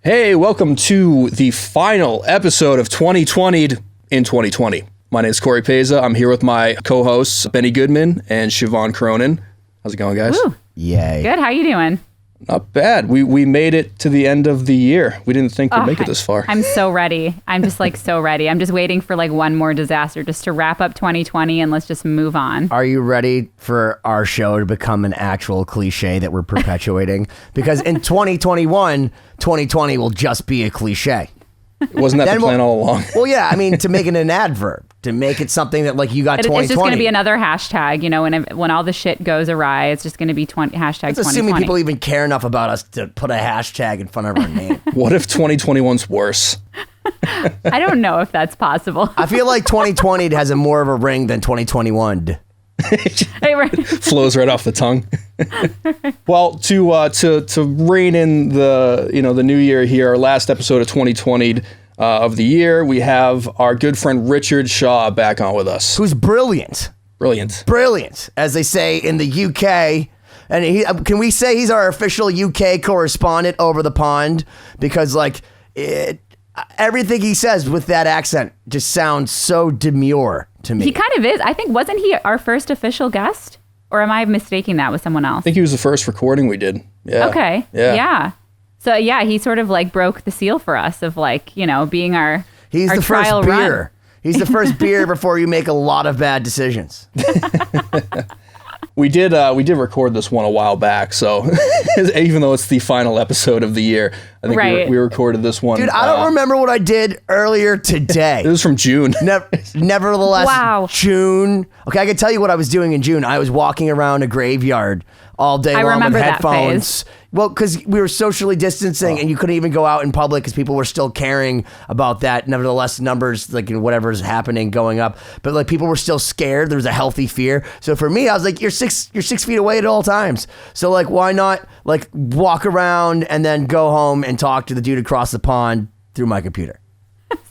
Hey, welcome to the final episode of 2020 in 2020. My name is Cory Peza. I'm here with my co-hosts, Benny Goodman and Siobhán Cronin. How's it going, guys? Woo. Yay. Good. How you doing? Not bad. We made it to the end of the year. We didn't think we'd make it this far. I'm so ready. I'm just so ready. I'm just waiting for one more disaster just to wrap up 2020 and let's just move on. Are you ready for our show to become an actual cliche that we're perpetuating? Because in 2021, 2020 will just be a cliche. Wasn't that the plan all along? Well, yeah. I mean, to make it an adverb, to make it something that you got 2020. It's just going to be another hashtag. You know, when all the shit goes awry, it's just going to be hashtag 2020. Assuming people even care enough about us to put a hashtag in front of our name. What if 2021's worse? I don't know if that's possible. I feel like 2020 has more of a ring than 2021. Hey, right. Flows right off the tongue. Well, to rein in the new year here, our last episode of 2020 of the year, we have our good friend Richard Shaw back on with us. Who's brilliant. Brilliant, as they say in the UK. And can we say he's our official UK correspondent over the pond? Because everything he says with that accent just sounds so demure to me. He kind of is. I think, wasn't he our first official guest? Or am I mistaking that with someone else? I think he was the first recording we did. Yeah. Okay. Yeah. So yeah, he sort of broke the seal for us of being our He's our the trial first beer. run. He's the first beer before you make a lot of bad decisions. We did record this one a while back, so even though it's the final episode of the year, I think we recorded this one. Dude, I don't remember what I did earlier today. It was from June. Nevertheless, wow. June. Okay, I can tell you what I was doing in June. I was walking around a graveyard all day long with headphones. Well, because we were socially distancing and you couldn't even go out in public because people were still caring about that. Nevertheless, numbers, whatever's happening, going up. But people were still scared. There was a healthy fear. So for me, I was like, you're 6 feet away at all times. So why not walk around and then go home and talk to the dude across the pond through my computer?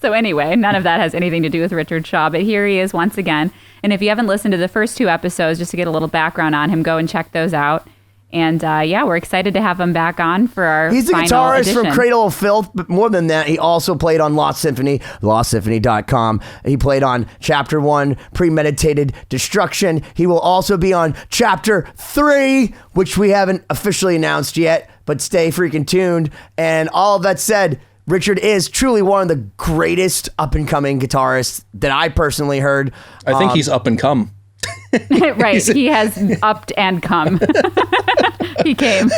So anyway, none of that has anything to do with Richard Shaw, but here he is once again. And if you haven't listened to the first 2 episodes, just to get a little background on him, go and check those out. And we're excited to have him back on for our He's the final guitarist edition. from Cradle of Filth, but more than that, he also played on Lost Symphony, LostSymphony.com. He played on Chapter 1, Premeditated Destruction. He will also be on Chapter 3, which we haven't officially announced yet, but stay freaking tuned. And all of that said, Richard is truly one of the greatest up-and-coming guitarists that I personally heard. I think he's up and come. Right. He has upped and come. He came.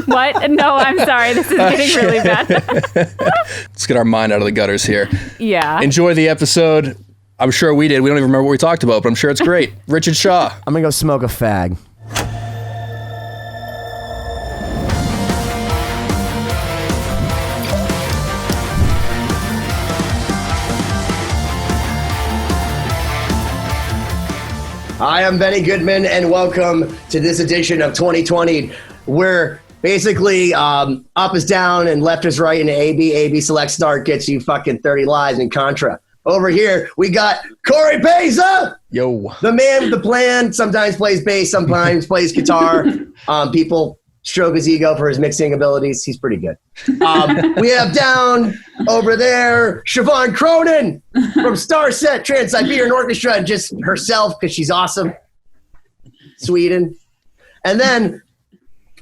What? No, I'm sorry. This is getting really bad. Let's get our mind out of the gutters here. Yeah. Enjoy the episode. I'm sure we did. We don't even remember what we talked about, but I'm sure it's great. Richard Shaw. I'm going to go smoke a fag. Hi, I'm Benny Goodman, and welcome to this edition of 2020. We're basically up is down and left is right, and AB select start gets you fucking 30 lives in Contra. Over here, we got Cory Peza! Yo. The man with the plan, sometimes plays bass, sometimes plays guitar. People stroke his ego for his mixing abilities. He's pretty good. We have down over there Siobhán Cronin from Starset Trans-Siberian Orchestra, just herself because she's awesome. Sweden. And then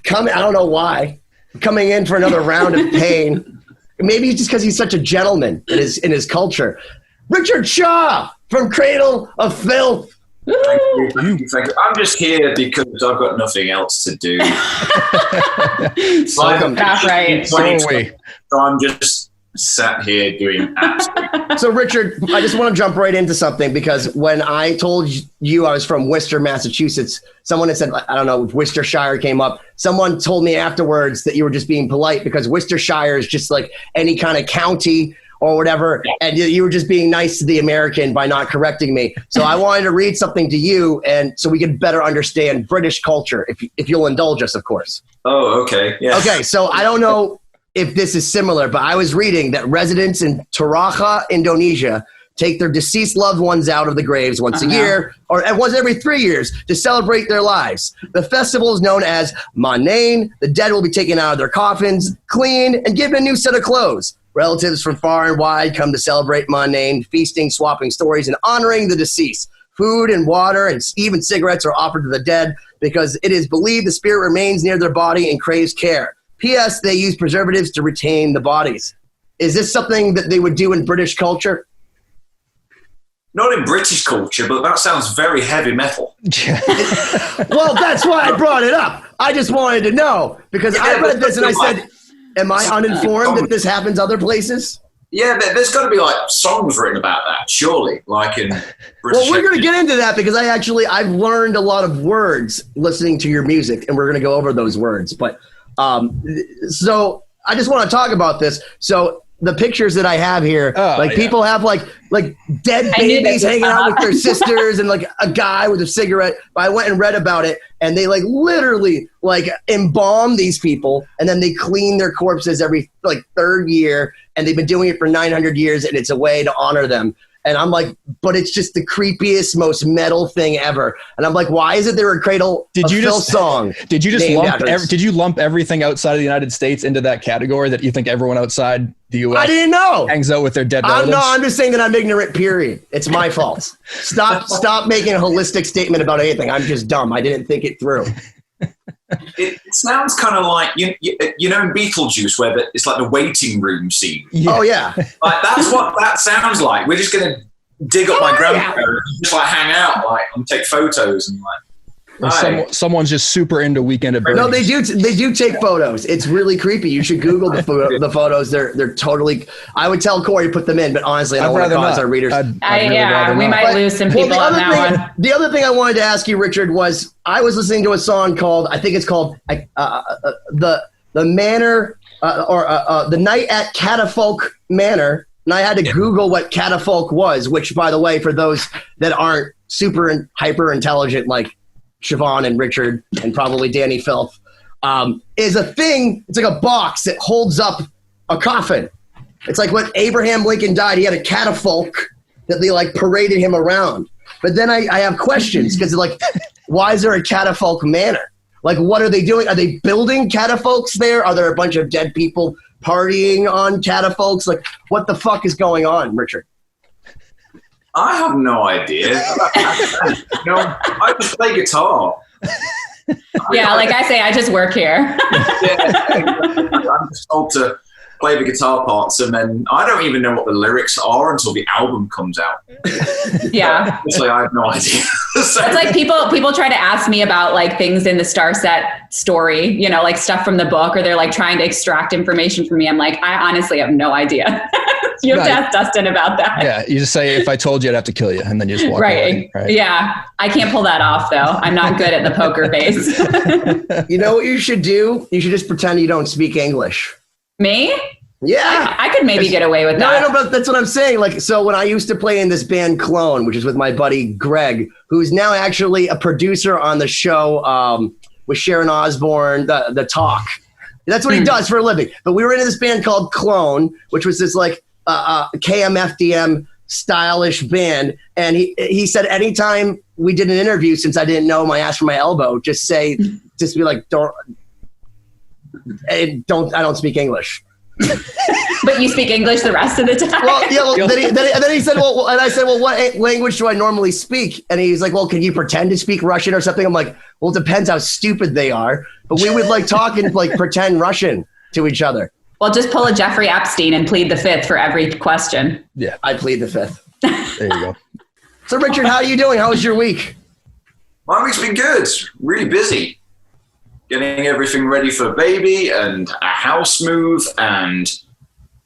I don't know why, coming in for another round of pain. Maybe just because he's such a gentleman in his culture. Richard Shaw from Cradle of Filth. Thank you. I'm just here because I've got nothing else to do. Welcome. Right. So I'm just sat here doing absolutely. So, Richard, I just want to jump right into something because when I told you I was from Worcester, Massachusetts, someone had said, I don't know, Worcestershire came up. Someone told me afterwards that you were just being polite because Worcestershire is just like any kind of county or whatever, and you were just being nice to the American by not correcting me. So I wanted to read something to you, and so we could better understand British culture, if you'll indulge us, of course. Oh, okay. Yeah. Okay, so I don't know if this is similar, but I was reading that residents in Taraqa, Indonesia, take their deceased loved ones out of the graves once a year, or once every 3 years, to celebrate their lives. The festival is known as Manain. The dead will be taken out of their coffins, cleaned, and given a new set of clothes. Relatives from far and wide come to celebrate Manain, feasting, swapping stories, and honoring the deceased. Food and water and even cigarettes are offered to the dead because it is believed the spirit remains near their body and craves care. P.S. They use preservatives to retain the bodies. Is this something that they would do in British culture? Not in British culture, but that sounds very heavy metal. Well, that's why I brought it up. I just wanted to know because I read this and I said, am I uninformed that this happens other places? Yeah, there's got to be like songs written about that, surely, like in British. Well, we're going to get into that because I've learned a lot of words listening to your music, and we're going to go over those words. But so I just want to talk about this. So the pictures that I have here, people have like dead babies hanging out with their sisters and like a guy with a cigarette. I went and read about it, and they like literally like embalm these people, and then they clean their corpses every like third year, and they've been doing it for 900 years, and it's a way to honor them. And I'm like, but it's just the creepiest, most metal thing ever. And I'm like, why isn't there a Cradle of Filth song? Did you lump everything outside of the United States into that category that you think everyone outside the U.S. I didn't know hangs out with their dead relatives? I'm just saying that I'm ignorant, period. It's my fault. Stop making a holistic statement about anything. I'm just dumb. I didn't think it through. It sounds kind of like, you know, in Beetlejuice, where it's like the waiting room scene. Yeah. Oh, yeah. Like, that's what that sounds like. We're just going to dig up my grandparents and just like hang out and take photos and like. Someone's just super into Weekend at Bernie's. No, they do take photos. It's really creepy. You should Google the photos. They're totally. I would tell Cory to put them in, but honestly, I don't want to cause our readers. We might lose some people on that one. The other thing I wanted to ask you, Richard, was I was listening to a song called the Manor or the Night at Catafalque Manor, and I had to Google what catafalque was. Which, by the way, for those that aren't super and hyper intelligent like Siobhán and Richard and probably Danny Filth, is a thing. It's like a box that holds up a coffin. It's like when Abraham Lincoln died, he had a catafalque that they like paraded him around. But then I have questions because like, why is there a catafalque manor? Like, what are they doing? Are they building catafalques there? Are there a bunch of dead people partying on catafalques? Like, what the fuck is going on, Richard? I have no idea. I just play guitar. Yeah, like I say, I just work here. I'm just told to play the guitar parts, and then I don't even know what the lyrics are until the album comes out. Yeah. So I have no idea. It's like people try to ask me about like things in the Starset story, you know, like stuff from the book, or they're like trying to extract information from me. I'm like, I honestly have no idea. You have to ask Dustin about that. Yeah, you just say, if I told you, I'd have to kill you, and then you just walk away. Right? Yeah, I can't pull that off, though. I'm not good at the poker face. You know what you should do? You should just pretend you don't speak English. Me? Yeah. I could maybe get away with that. No, but that's what I'm saying. Like, so when I used to play in this band Clone, which is with my buddy Greg, who's now actually a producer on the show with Sharon Osbourne, the Talk. That's what he does for a living. But we were in this band called Clone, which was this like KMFDM stylish band, and he said anytime we did an interview, since I didn't know my ass from my elbow, just be like, I don't speak English. But you speak English the rest of the time. Well, yeah. Then he said, well, and I said, well, what language do I normally speak? And he's like, well, can you pretend to speak Russian or something? I'm like, well, it depends how stupid they are, but we would like talk and like pretend Russian to each other. Well, just pull a Jeffrey Epstein and plead the fifth for every question. Yeah, I plead the fifth. There you go. So, Richard, how are you doing? How was your week? My week's been good. Really busy. Getting everything ready for baby and a house move and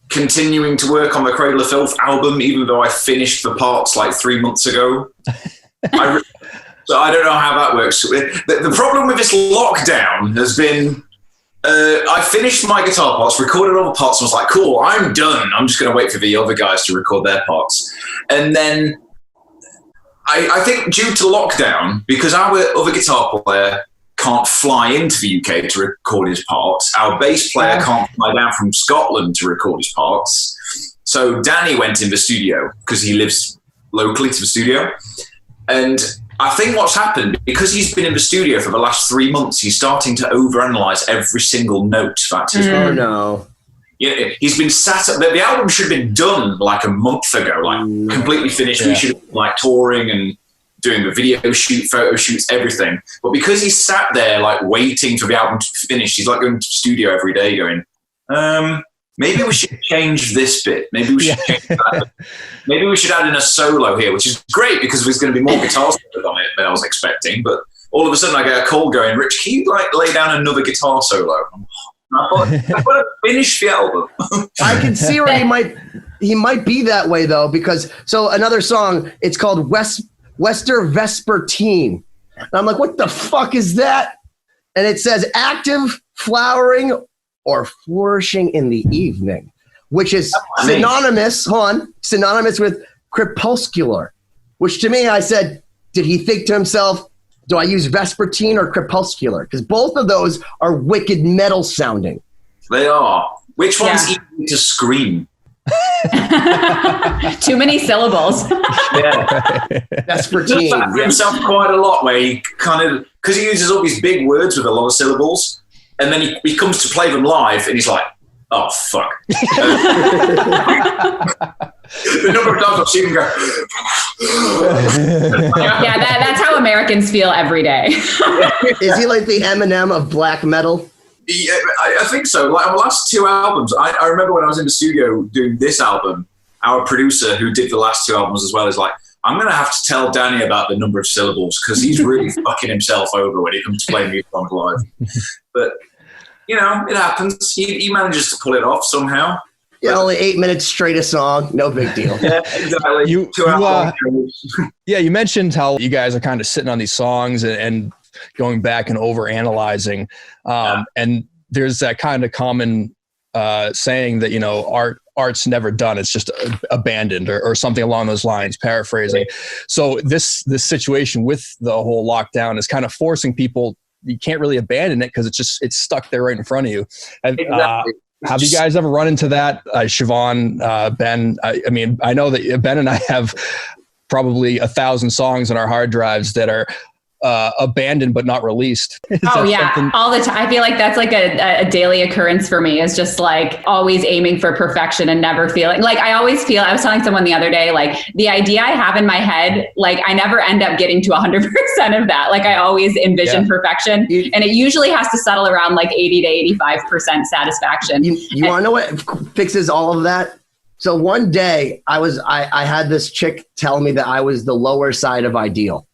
continuing to work on the Cradle of Filth album, even though I finished the parts like 3 months ago. So I don't know how that works. The problem with this lockdown has been I finished my guitar parts, recorded all the parts, and was like, cool, I'm done. I'm just going to wait for the other guys to record their parts. And then I think due to lockdown, because our other guitar player can't fly into the UK to record his parts, our bass player can't fly down from Scotland to record his parts, So Danny went in the studio because he lives locally to the studio. And I think what's happened, because he's been in the studio for the last 3 months, he's starting to overanalyze every single note. Oh, no. Yeah, he's been sat up. The album should have been done like a month ago, like completely finished. Yeah. We should have been like touring and doing the video shoot, photo shoots, everything. But because he's sat there like waiting for the album to finish, he's like going to the studio every day going, maybe we should change this bit. Maybe we should change that. Maybe we should add in a solo here, which is great because there's going to be more guitar solos on it than I was expecting. But all of a sudden I get a call going, Rich, can you like lay down another guitar solo? I thought, I've got to finish the album. I can see where he might be that way though, because so another song, it's called Wester Vespertine. And I'm like, what the fuck is that? And it says active, flowering, or flourishing in the evening, which is synonymous with crepuscular, which to me, I said, did he think to himself, do I use vespertine or crepuscular? Because both of those are wicked metal sounding. They are. Which one's easy to scream? Too many syllables. Yeah. Vespertine. He does himself quite a lot where he kind of, because he uses all these big words with a lot of syllables, and then he comes to play them live and he's like, oh, fuck. The number of times I've seen him go. Yeah, that's how Americans feel every day. Is he like the Eminem of black metal? Yeah, I think so. Like our last two albums, I remember when I was in the studio doing this album, our producer who did the last two albums as well is like, I'm going to have to tell Danny about the number of syllables because he's really fucking himself over when he comes to play music on live. But, you know, it happens. He manages to pull it off somehow. Yeah, only 8 minutes straight a song. No big deal. Yeah, exactly. You mentioned how you guys are kind of sitting on these songs and going back and over analyzing. And there's that kind of common saying that, you know, art's never done. It's just abandoned or something along those lines, paraphrasing. So this situation with the whole lockdown is kind of forcing people, you can't really abandon it because it's stuck there right in front of you. Exactly. Have you guys ever run into that, Siobhán, Ben? I mean, I know that Ben and I have probably 1,000 songs on our hard drives that are abandoned but not released. All the time. I feel like that's like a daily occurrence for me, is just like always aiming for perfection and never feeling like I always feel. I was telling someone the other day, like the idea I have in my head, like I never end up getting to 100% of that. Like I always envision perfection, and it usually has to settle around like 80 to 85% satisfaction. You want to know what fixes all of that? So one day I had this chick tell me that I was the lower side of ideal.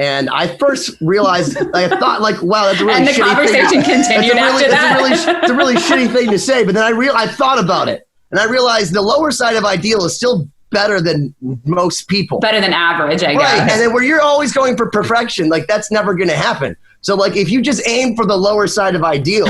And I first realized, I thought like, wow, that's a really shitty thing. And the conversation continued after that. It's a really shitty thing to say. But then I thought about it. And I realized the lower side of ideal is still better than most people. Better than average, I guess. Right. And then where you're always going for perfection, like that's never going to happen. So like if you just aim for the lower side of ideal,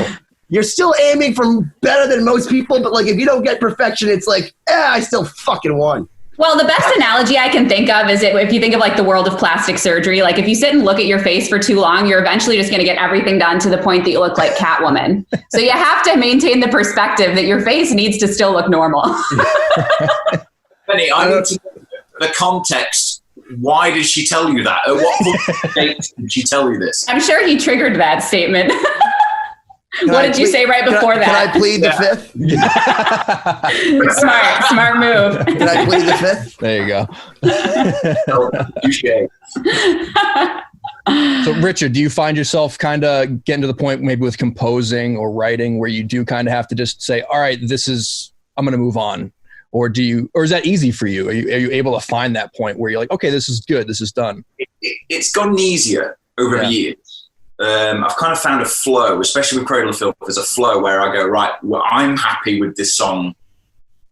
you're still aiming for better than most people. But like if you don't get perfection, it's like, I still fucking won. Well, the best analogy I can think of is if you think of like the world of plastic surgery, like if you sit and look at your face for too long, you're eventually just going to get everything done to the point that you look like Catwoman. So you have to maintain the perspective that your face needs to still look normal. Benny, I need to know the context. Why did she tell you that? At what point did she tell you this? I'm sure he triggered that statement. What did you say right before that? Can I plead the fifth? Smart move. Can I plead the fifth? There you go. Touché. So Richard, do you find yourself kind of getting to the point maybe with composing or writing where you do kind of have to just say, all right, I'm going to move on? Or is that easy for you? Are you able to find that point where you're like, okay, this is good, this is done? It's gotten easier over the years. I've kind of found a flow, especially with Cradle of Filth. There's a flow where I go, right, well, I'm happy with this song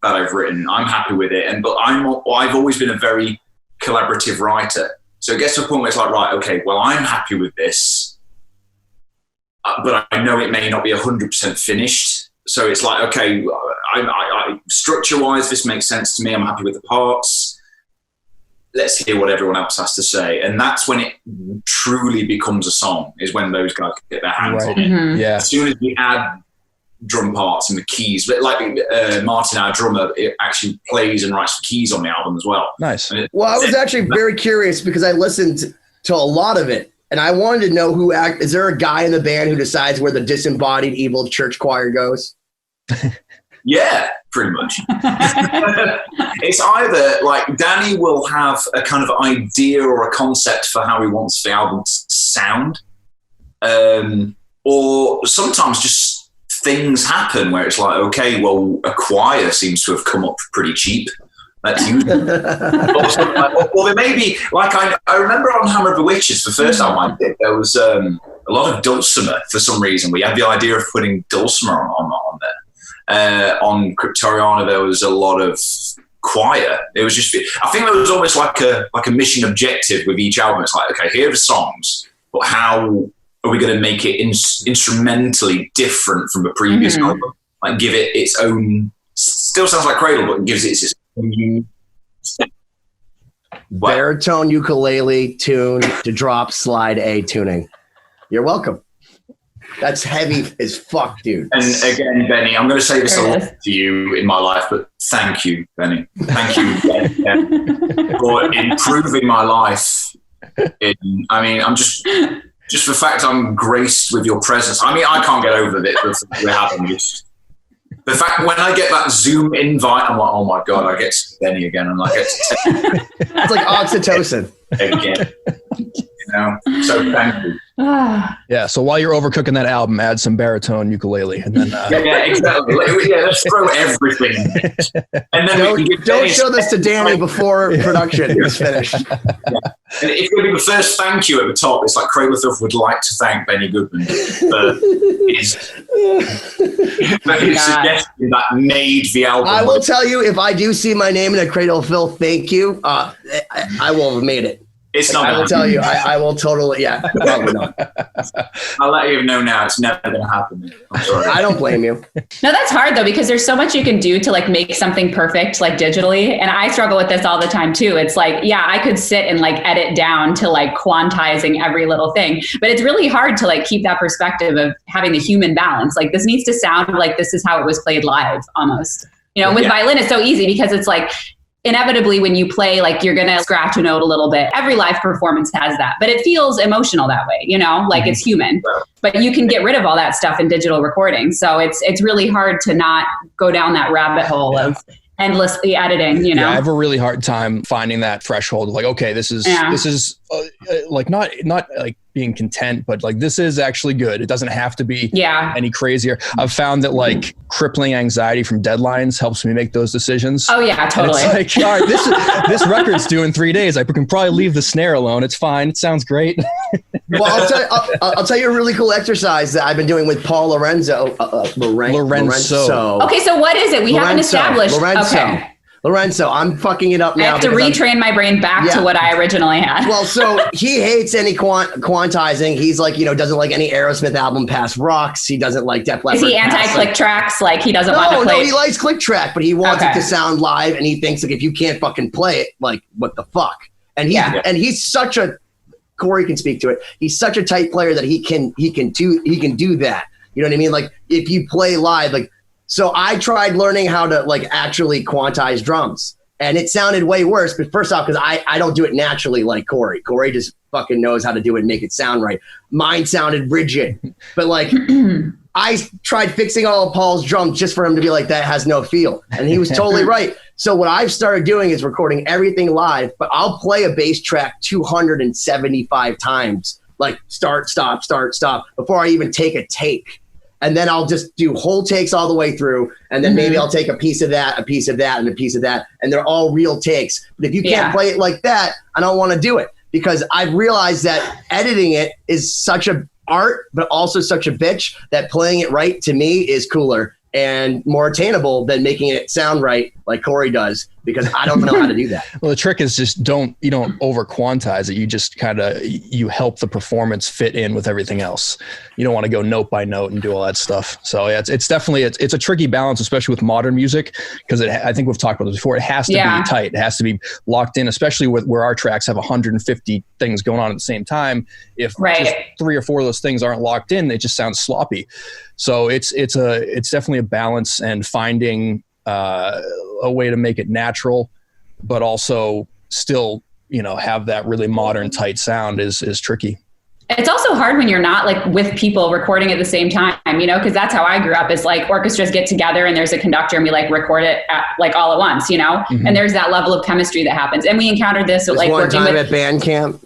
that I've written. I'm happy with it. But I've always been a very collaborative writer. So it gets to a point where it's like, right, okay, well, I'm happy with this, but I know it may not be 100% finished. So it's like, okay, I structure-wise, this makes sense to me. I'm happy with the parts. Let's hear what everyone else has to say. And that's when it truly becomes a song, is when those guys get their hands on it. Yeah. As soon as we add drum parts and the keys. But like Martin, our drummer, it actually plays and writes the keys on the album as well. Nice. Well, I was actually very curious because I listened to a lot of it, and I wanted to know is there a guy in the band who decides where the disembodied evil church choir goes? Yeah, pretty much. It's either like Danny will have a kind of idea or a concept for how he wants the album to sound, or sometimes just things happen where it's like, okay, well, a choir seems to have come up pretty cheap. Let's use it. Or there may be, like, I remember on Hammer of the Witches, the first album I did, there was a lot of dulcimer for some reason. We had the idea of putting dulcimer on there. On Cryptoriana, there was a lot of choir. It was just, I think there was almost like a mission objective with each album. It's like, okay, here are the songs, but how are we going to make it instrumentally different from the previous album? Like, give it its own, still sounds like Cradle, but gives it its own baritone ukulele tune to drop slide A tuning. You're welcome. That's heavy as fuck, dude. And again, Benny, I'm going to say this a lot to you in my life, but thank you, Benny. Thank you for improving my life. I'm just the fact I'm graced with your presence. I mean, I can't get over it. We're having just the fact when I get that Zoom invite, I'm like, oh my God, I get to Benny again. I'm like, it's like oxytocin again. So thank you. Yeah, so while you're overcooking that album, add some baritone ukulele, and then yeah, exactly. Yeah, let's throw everything in it. And then don't show this to Danny before production is finished. Yeah. And it's going to be the first thank you at the top. It's like Cradle of Filth would like to thank Benny Goodman for his suggestion that made the album. I will tell you, if I do see my name in a Cradle of Filth, thank you. I will have made it. It's not. I will tell you. I will totally. Yeah, probably not. I'll let you know now. It's never going to happen. I'm sorry. I don't blame you. No, that's hard though, because there's so much you can do to like make something perfect, like digitally. And I struggle with this all the time too. It's like, yeah, I could sit and like edit down to like quantizing every little thing, but it's really hard to like keep that perspective of having the human balance. Like this needs to sound like this is how it was played live almost. With violin, it's so easy because it's like, inevitably when you play, like you're going to scratch a note a little bit. Every live performance has that, but it feels emotional that way, like it's human, but you can get rid of all that stuff in digital recording. So it's really hard to not go down that rabbit hole of endlessly editing, Yeah, I have a really hard time finding that threshold. Like, okay, this is like not like being content, but like this is actually good. It doesn't have to be any crazier. I've found that like crippling anxiety from deadlines helps me make those decisions. Oh yeah, totally. And it's like, all right, this record's due in 3 days. I can probably leave the snare alone. It's fine. It sounds great. Well, I'll tell you a really cool exercise that I've been doing with Paul Lorenzo. Lorenzo. Okay, so what is it? We haven't established. Okay. Lorenzo, I'm fucking it up now. I have to retrain my brain back to what I originally had. Well, so he hates any quantizing. He's like, doesn't like any Aerosmith album past Rocks. He doesn't like Def Leppard. Is he anti-click tracks? Like he doesn't want to play? No, he likes click track, but he wants it to sound live, and he thinks like if you can't fucking play it, like what the fuck? And he's such a, Cory can speak to it. He's such a tight player that he can do that. You know what I mean? Like if you play live, like. So I tried learning how to like actually quantize drums, and it sounded way worse. But first off, because I don't do it naturally like Cory. Cory just fucking knows how to do it and make it sound right. Mine sounded rigid, but like I tried fixing all of Paul's drums just for him to be like, that has no feel. And he was totally right. So what I've started doing is recording everything live, but I'll play a bass track 275 times, like start, stop, before I even take a take. And then I'll just do whole takes all the way through. And then maybe I'll take a piece of that, a piece of that, and a piece of that. And they're all real takes. But if you can't play it like that, I don't want to do it, because I've realized that editing it is such a art, but also such a bitch, that playing it right to me is cooler and more attainable than making it sound right like Cory does. because I don't know how to do that. Well, the trick is just you don't over quantize it. You just kind of, you help the performance fit in with everything else. You don't want to go note by note and do all that stuff. So yeah, it's definitely, it's a tricky balance, especially with modern music, because I think we've talked about this before. It has to be tight. It has to be locked in, especially where our tracks have 150 things going on at the same time. If just 3 or 4 of those things aren't locked in, it just sounds sloppy. So it's definitely a balance, and finding a way to make it natural, but also still, have that really modern tight sound is tricky. It's also hard when you're not like with people recording at the same time, because that's how I grew up, is like orchestras get together and there's a conductor and we like record it like all at once, Mm-hmm. and there's that level of chemistry that happens. And we encountered this like one time at band camp.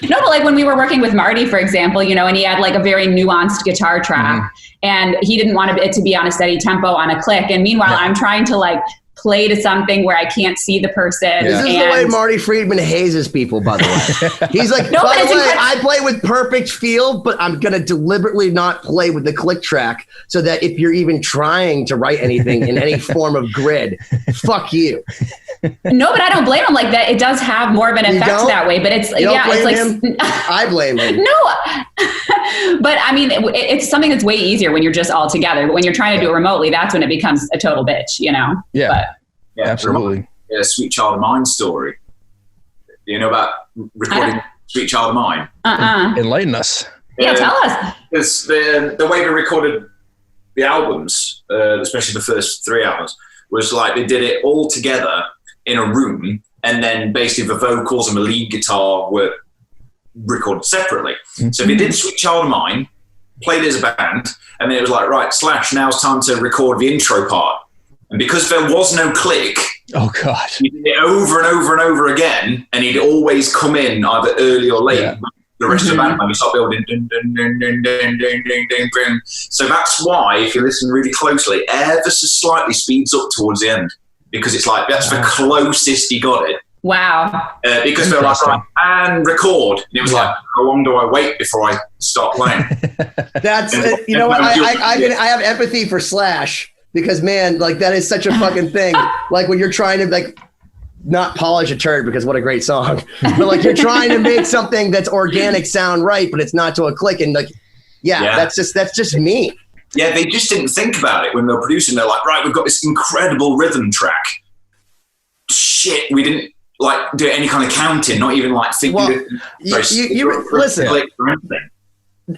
No, but like when we were working with Marty, for example, and he had like a very nuanced guitar track, and he didn't want it to be on a steady tempo on a click. And meanwhile, I'm trying to like play to something where I can't see the person. This is the way Marty Friedman hazes people, by the way. He's like, no, by the way, I play with perfect feel, but I'm going to deliberately not play with the click track so that if you're even trying to write anything in any form of grid, fuck you. No, but I don't blame him. Like that, it does have more of an effect that way. But it's it's like him? I blame him. No, but I mean, it's something that's way easier when you're just all together. But when you're trying to do it remotely, that's when it becomes a total bitch. Yeah, but, absolutely. Yeah, Sweet Child of Mine story. Do you know about recording Sweet Child of Mine? Enlighten us. Yeah, tell us. It's the way they recorded the albums, especially the first 3 albums, was like they did it all together in a room, and then basically the vocals and the lead guitar were recorded separately. Mm-hmm. So they did Sweet Child of Mine, played as a band, and then it was like, right, Slash, now it's time to record the intro part. And because there was no click, oh god, he did it over and over and over again, and he'd always come in either early or late. Yeah. The rest of the band, we start building. Dun, dun, dun, dun, dun, dun, dun, dun, dun. So that's why, if you listen really closely, ever so slightly speeds up towards the end, because it's like that's the closest he got it. Wow. Because they're like, right, and record. And it was like, how long do I wait before I start playing? That's you know what? I have empathy for Slash, because man, like that is such a fucking thing. Like when you're trying to like not polish a turd, because what a great song, but like you're trying to make something that's organic sound right, but it's not to a click, and like that's just me. Yeah, they just didn't think about it when they were producing. They're like, right, we've got this incredible rhythm track. Shit, we didn't like do any kind of counting, not even like thinking. Well, you listen.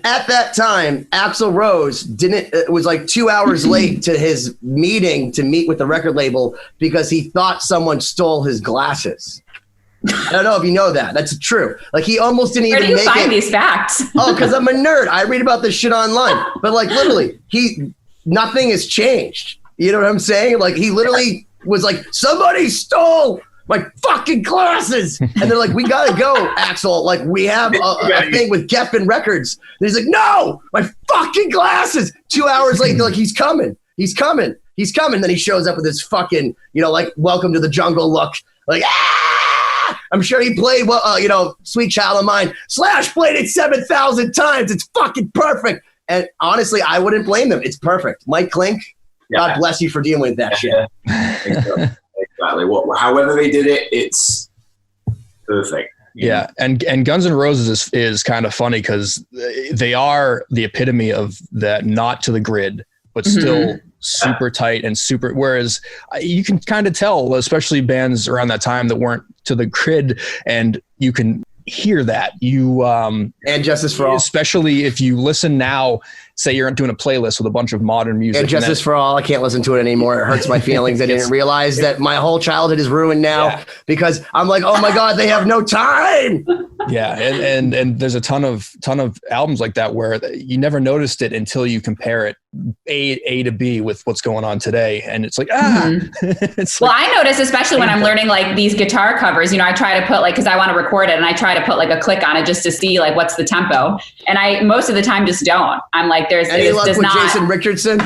At that time, Axl Rose was like 2 hours late to his meeting to meet with the record label because he thought someone stole his glasses. I don't know if you know that. That's true. Like he almost didn't even make it. Where do you find these facts? Oh, because I'm a nerd. I read about this shit online. But like literally, nothing has changed. You know what I'm saying? Like he literally was like, somebody stole my fucking glasses. And they're like, we gotta go, Axl. Like we have a thing with Geffen Records. And he's like, no, my fucking glasses. 2 hours late, they're like, he's coming. Then he shows up with his fucking, like welcome to the jungle look. Like, I'm sure he played, Sweet Child of Mine. Slash played it 7,000 times. It's fucking perfect. And honestly, I wouldn't blame them. It's perfect. Mike Klink, God bless you for dealing with that shit. Exactly. However they did it, it's perfect. Yeah, and Guns N' Roses is kind of funny because they are the epitome of that, not to the grid, but still super tight and super. Whereas you can kind of tell, especially bands around that time that weren't to the grid, and you can hear that. And Justice for All, especially if you listen now. Say you're doing a playlist with a bunch of modern music. And Justice for All, I can't listen to it anymore. It hurts my feelings. I didn't realize that my whole childhood is ruined now because I'm like, oh my God, they have no time. Yeah, and there's a ton of albums like that where you never noticed it until you compare it A to B with what's going on today, and it's like it's well, I notice especially when I'm learning like these guitar covers. I try to put because I want to record it, and I try to put like a click on it just to see like what's the tempo, and I most of the time just don't. I'm like, there's any luck with Jason Richardson?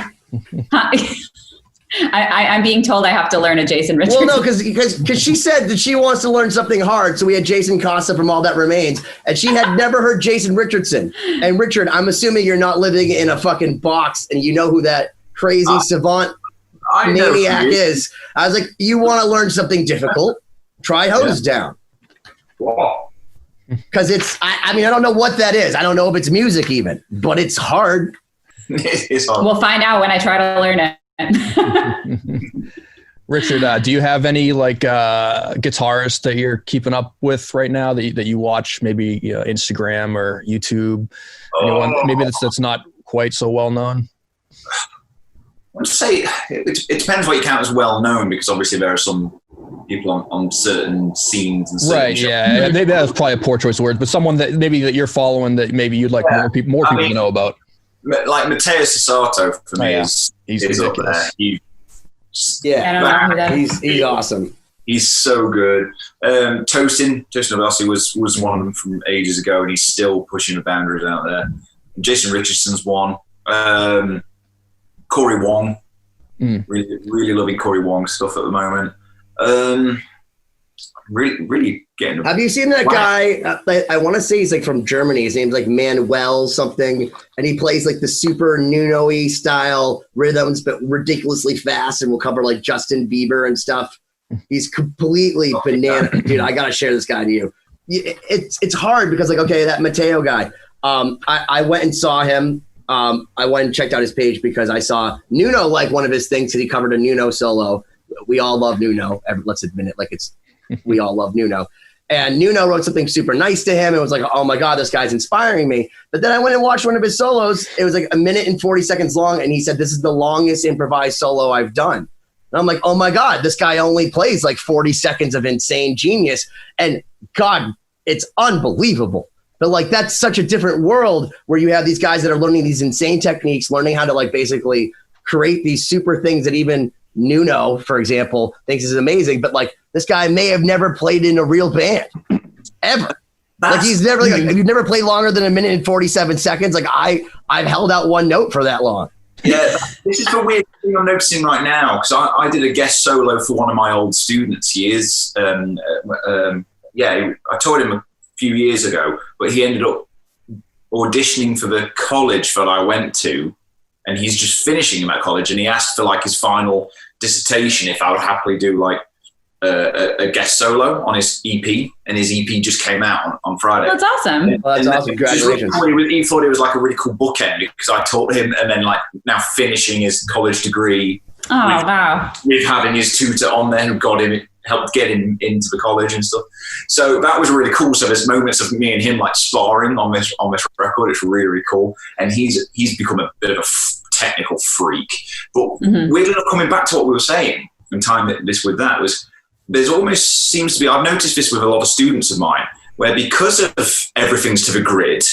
I'm being told I have to learn a Jason Richardson. Well, no, because she said that she wants to learn something hard. So we had Jason Costa from All That Remains, and she had never heard Jason Richardson. And Richard, I'm assuming you're not living in a fucking box, and you know who that crazy savant maniac is. I was like, you want to learn something difficult? Try hose down. Wow. Because I mean, I don't know what that is. I don't know if it's music even, but it's hard. It's hard. We'll find out when I try to learn it. Richard, do you have any like guitarists that you're keeping up with right now that you watch, maybe Instagram or YouTube? Anyone maybe that's not quite so well known? I'd say it depends what you count as well known, because obviously there are some people on certain scenes and certain right. shows. Yeah, maybe that's probably a poor choice of words, but someone that you're following that maybe you'd like more people to know about. Like Matteo Cesato for me he's is up there. Yeah, I don't know who that is. he's awesome. He's so good. Tosin Obasi was one of them from ages ago, and he's still pushing the boundaries out there. Jason Richardson's one. Cory Wong. Really loving Cory Wong stuff at the moment. Really getting. Have you seen that guy? I want to say he's like from Germany. His name's like Manuel something, and he plays like the super Nuno-y style rhythms, but ridiculously fast, and will cover like Justin Bieber and stuff. He's completely banana, dude. I gotta share this guy to you. It's hard because like, okay, that Matteo guy. I went and saw him. I went and checked out his page because I saw Nuno like one of his things that he covered a Nuno solo. We all love Nuno. Let's admit it. Like we all love Nuno. And Nuno wrote something super nice to him. It was like, oh my God, this guy's inspiring me. But then I went and watched one of his solos. It was like 1 minute and 40 seconds long. And he said, this is the longest improvised solo I've done. And I'm like, oh my God, this guy only plays like 40 seconds of insane genius. And God, it's unbelievable. But like, that's such a different world where you have these guys that are learning these insane techniques, learning how to like basically create these super things that even Nuno, for example, thinks is amazing. But like, this guy may have never played in a real band ever. Like he's never like, you've never played longer than 1 minute and 47 seconds. Like I've held out one note for that long. Yeah, this is the weird thing I'm noticing right now, because I did a guest solo for one of my old students. He is, I taught him a few years ago, but he ended up auditioning for the college that I went to, and he's just finishing in that college, and he asked for like his final dissertation if I would happily do like a guest solo on his EP, and his EP just came out on Friday. That's awesome. Well, that's awesome. Congratulations. He thought it was like a really cool bookend, because I taught him, and then like now finishing his college degree. Oh, wow. With having his tutor on there who helped get him into the college and stuff. So that was really cool. So there's moments of me and him like sparring on this record. It's really, really cool. And he's become a bit of a technical freak. But weirdly enough, coming back to what we were saying and tying this with that, was there's almost seems to be, I've noticed this with a lot of students of mine, where because of everything's to the grid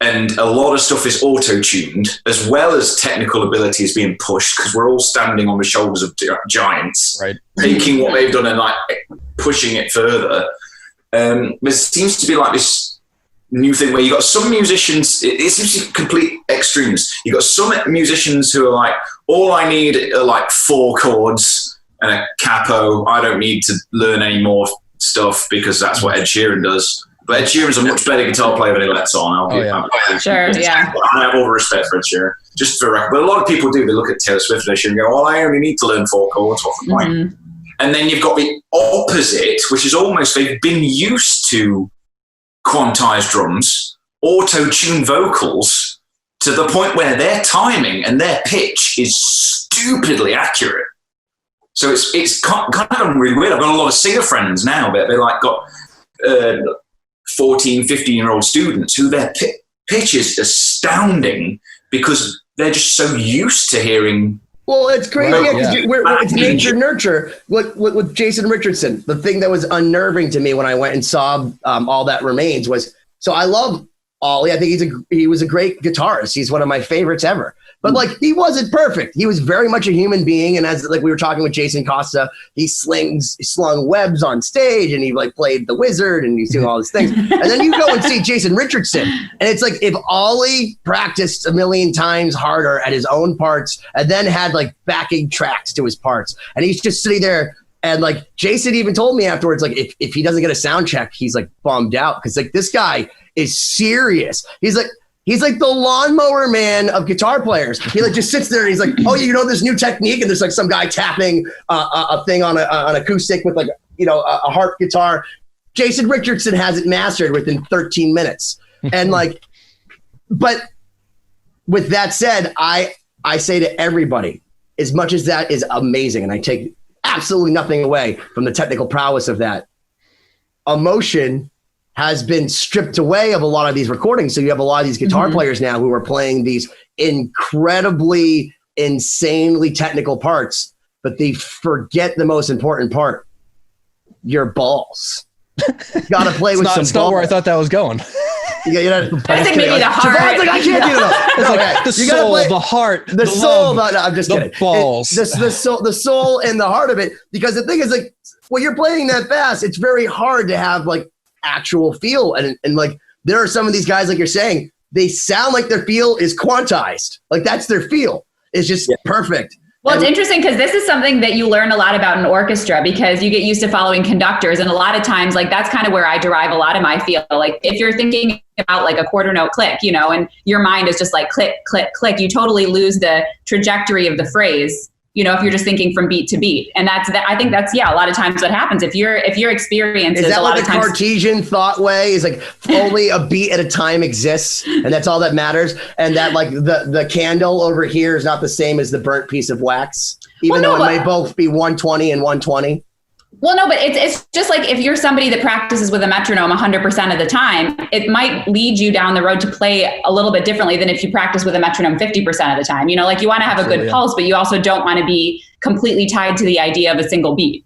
and a lot of stuff is auto-tuned, as well as technical ability is being pushed, because we're all standing on the shoulders of giants, right, taking what they've done and like pushing it further. There seems to be like this new thing where you got some musicians, it seems to be complete extremes. You got some musicians who are like, all I need are like 4 chords and a capo. I don't need to learn any more stuff because that's what Ed Sheeran does. But Ed Sheeran's a much better guitar player than he lets on. Sure, yeah. I have all the respect for Ed Sheeran, just for record. But a lot of people do. They look at Taylor Swift and they go, well, I only need to learn 4 chords. What's the point? And then you've got the opposite, which is almost they've been used to quantized drums, auto-tune vocals, to the point where their timing and their pitch is stupidly accurate. So it's kind of really weird. I've got a lot of singer friends now, but they're like got 14, 15-year-old students who their pitch is astounding because they're just so used to hearing. Well, it's crazy. It's nature nurture. With Jason Richardson, the thing that was unnerving to me when I went and saw All That Remains was, so I love Ollie. I think he was a great guitarist. He's one of my favorites ever. But like, he wasn't perfect. He was very much a human being. And as like we were talking with Jason Costa, he slung webs on stage, and he like played the wizard, and he's doing all these things. And then you go and see Jason Richardson, and it's like if Ollie practiced 1,000,000 times harder at his own parts, and then had like backing tracks to his parts, and he's just sitting there. And like Jason even told me afterwards, like if he doesn't get a sound check, he's like bummed out because like this guy is serious. He's He's like the lawnmower man of guitar players. He like just sits there and he's like, oh, you know this new technique, and there's like some guy tapping a thing on an acoustic with like a harp guitar. Jason Richardson has it mastered within 13 minutes, and like, but with that said, I say to everybody, as much as that is amazing, and I take absolutely nothing away from the technical prowess of that, emotion has been stripped away of a lot of these recordings. So you have a lot of these guitar players now who are playing these incredibly, insanely technical parts, but they forget the most important part: your balls. You gotta play with some balls. It's not where I thought that was going. I think maybe the heart. Like, I can't do that. It's like the soul, the heart, the soul. No, I'm just kidding. Balls. The soul and the heart of it. Because the thing is, like, when you're playing that fast, it's very hard to have like actual feel. And like, there are some of these guys, like you're saying, they sound like their feel is quantized. Like that's their feel. It's just perfect. Well, it's interesting because this is something that you learn a lot about in orchestra, because you get used to following conductors. And a lot of times, like, that's kind of where I derive a lot of my feel. Like if you're thinking about like a quarter note click, and your mind is just like click, click, click, you totally lose the trajectory of the phrase, if you're just thinking from beat to beat. And I think that's, a lot of times what happens if your experience is that a lot like of times Cartesian thought way is like only a beat at a time exists, and that's all that matters. And that like the candle over here is not the same as the burnt piece of wax, even though it may both be 120 and 120. Well, no, but it's just like if you're somebody that practices with a metronome 100% of the time, it might lead you down the road to play a little bit differently than if you practice with a metronome 50% of the time. Like you want to have a good pulse, but you also don't want to be completely tied to the idea of a single beat,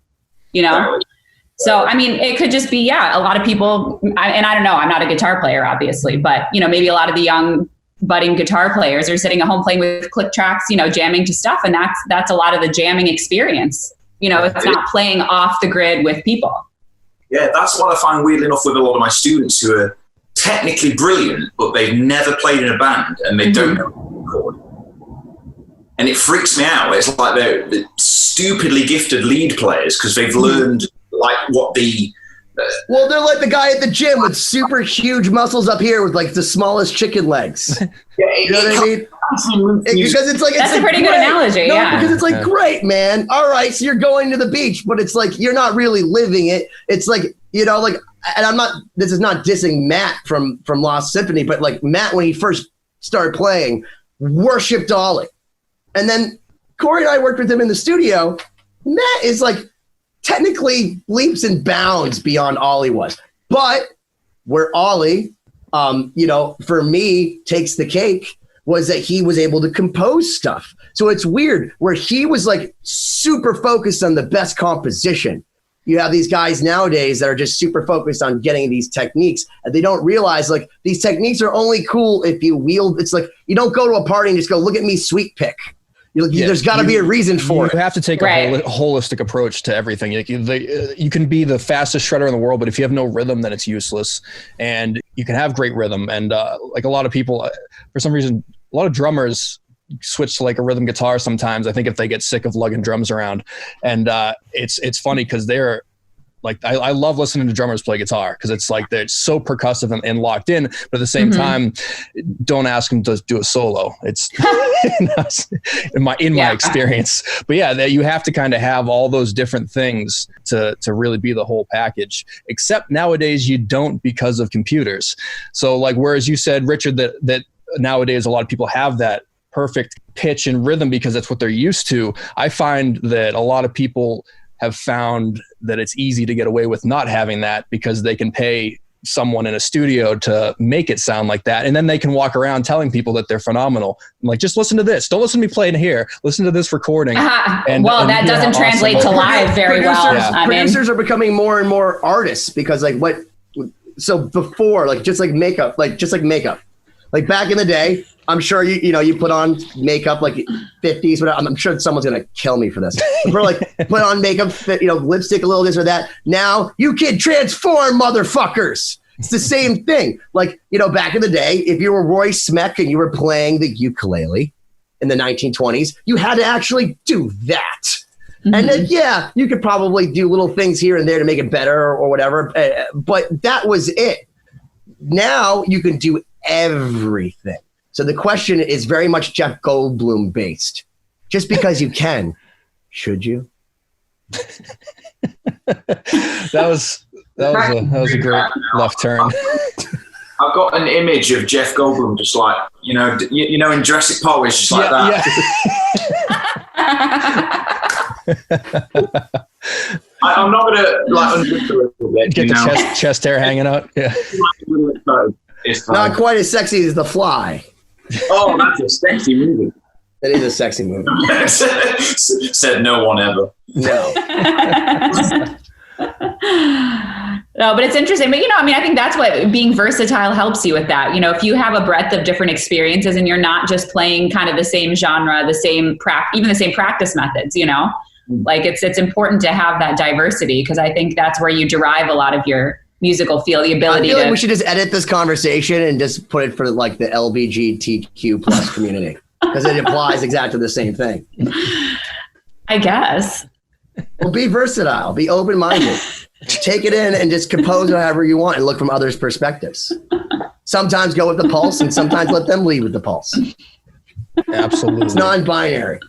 So, I mean, it could just be, a lot of people, and I don't know, I'm not a guitar player, obviously, but, maybe a lot of the young budding guitar players are sitting at home playing with click tracks, jamming to stuff. And that's a lot of the jamming experience. It's not playing off the grid with people. Yeah, that's what I find weird enough with a lot of my students who are technically brilliant, but they've never played in a band and they don't know how to record. And it freaks me out. It's like they're stupidly gifted lead players because they've learned like what the... Well, they're like the guy at the gym with super huge muscles up here with like the smallest chicken legs. You know what I mean? Because it's like that's a pretty great. good analogy. No, because it's like great, man. All right, so you're going to the beach, but it's like you're not really living it. It's like like, and I'm not. This is not dissing Matt from Lost Symphony, but like Matt when he first started playing, worshipped Ollie, and then Cory and I worked with him in the studio. Matt is like technically leaps and bounds beyond Ollie was, but where Ollie, for me, takes the cake was that he was able to compose stuff. So it's weird where he was like super focused on the best composition. You have these guys nowadays that are just super focused on getting these techniques, and they don't realize like these techniques are only cool if you wield. It's like you don't go to a party and just go, look at me sweet pick. There's got to be a reason for it. You have to take a holistic approach to everything. You can be the fastest shredder in the world, but if you have no rhythm, then it's useless. And you can have great rhythm. And like a lot of people, for some reason, a lot of drummers switch to like a rhythm guitar sometimes. I think if they get sick of lugging drums around. And it's funny because they're like, I love listening to drummers play guitar because it's like they're so percussive and locked in, but at the same time, don't ask them to do a solo. It's in my experience. But you have to kind of have all those different things to really be the whole package. Except nowadays you don't because of computers. So like whereas you said, Richard, that nowadays a lot of people have that perfect pitch and rhythm because that's what they're used to. I find that a lot of people have found that it's easy to get away with not having that because they can pay someone in a studio to make it sound like that. And then they can walk around telling people that they're phenomenal. I'm like, just listen to this. Don't listen to me playing here. Listen to this recording. And that doesn't translate to live very well. Producers are becoming more and more artists because so before, just like makeup, like back in the day, I'm sure you put on makeup like 50s, but I'm sure someone's gonna kill me for this. For put on makeup, lipstick, a little this or that. Now you can transform, motherfuckers. It's the same thing. Back in the day, if you were Roy Smeck and you were playing the ukulele in the 1920s, you had to actually do that. And then, you could probably do little things here and there to make it better or whatever, but that was it. Now you can do everything. So the question is very much Jeff Goldblum based. Just because you can, should you? That was a great left turn. I've got an image of Jeff Goldblum just like, in Jurassic Park, where it's just like that. I'm not going to unzip a little bit. Get the chest hair hanging out. Yeah. It's not quite as sexy as The Fly. Oh, that's a sexy movie. That is a sexy movie. Said no one ever. No. No, but it's interesting. But, I think that's what being versatile helps you with that. If you have a breadth of different experiences and you're not just playing kind of the same genre, even the same practice methods, like it's important to have that diversity, because I think that's where you derive a lot of your musical feel, the ability I feel like we should just edit this conversation and just put it for like the LGBTQ plus community, because it implies exactly the same thing. I guess. Well, be versatile, be open-minded, take it in and just compose however you want and look from others' perspectives. Sometimes go with the pulse and sometimes let them lead with the pulse. Absolutely. It's non-binary.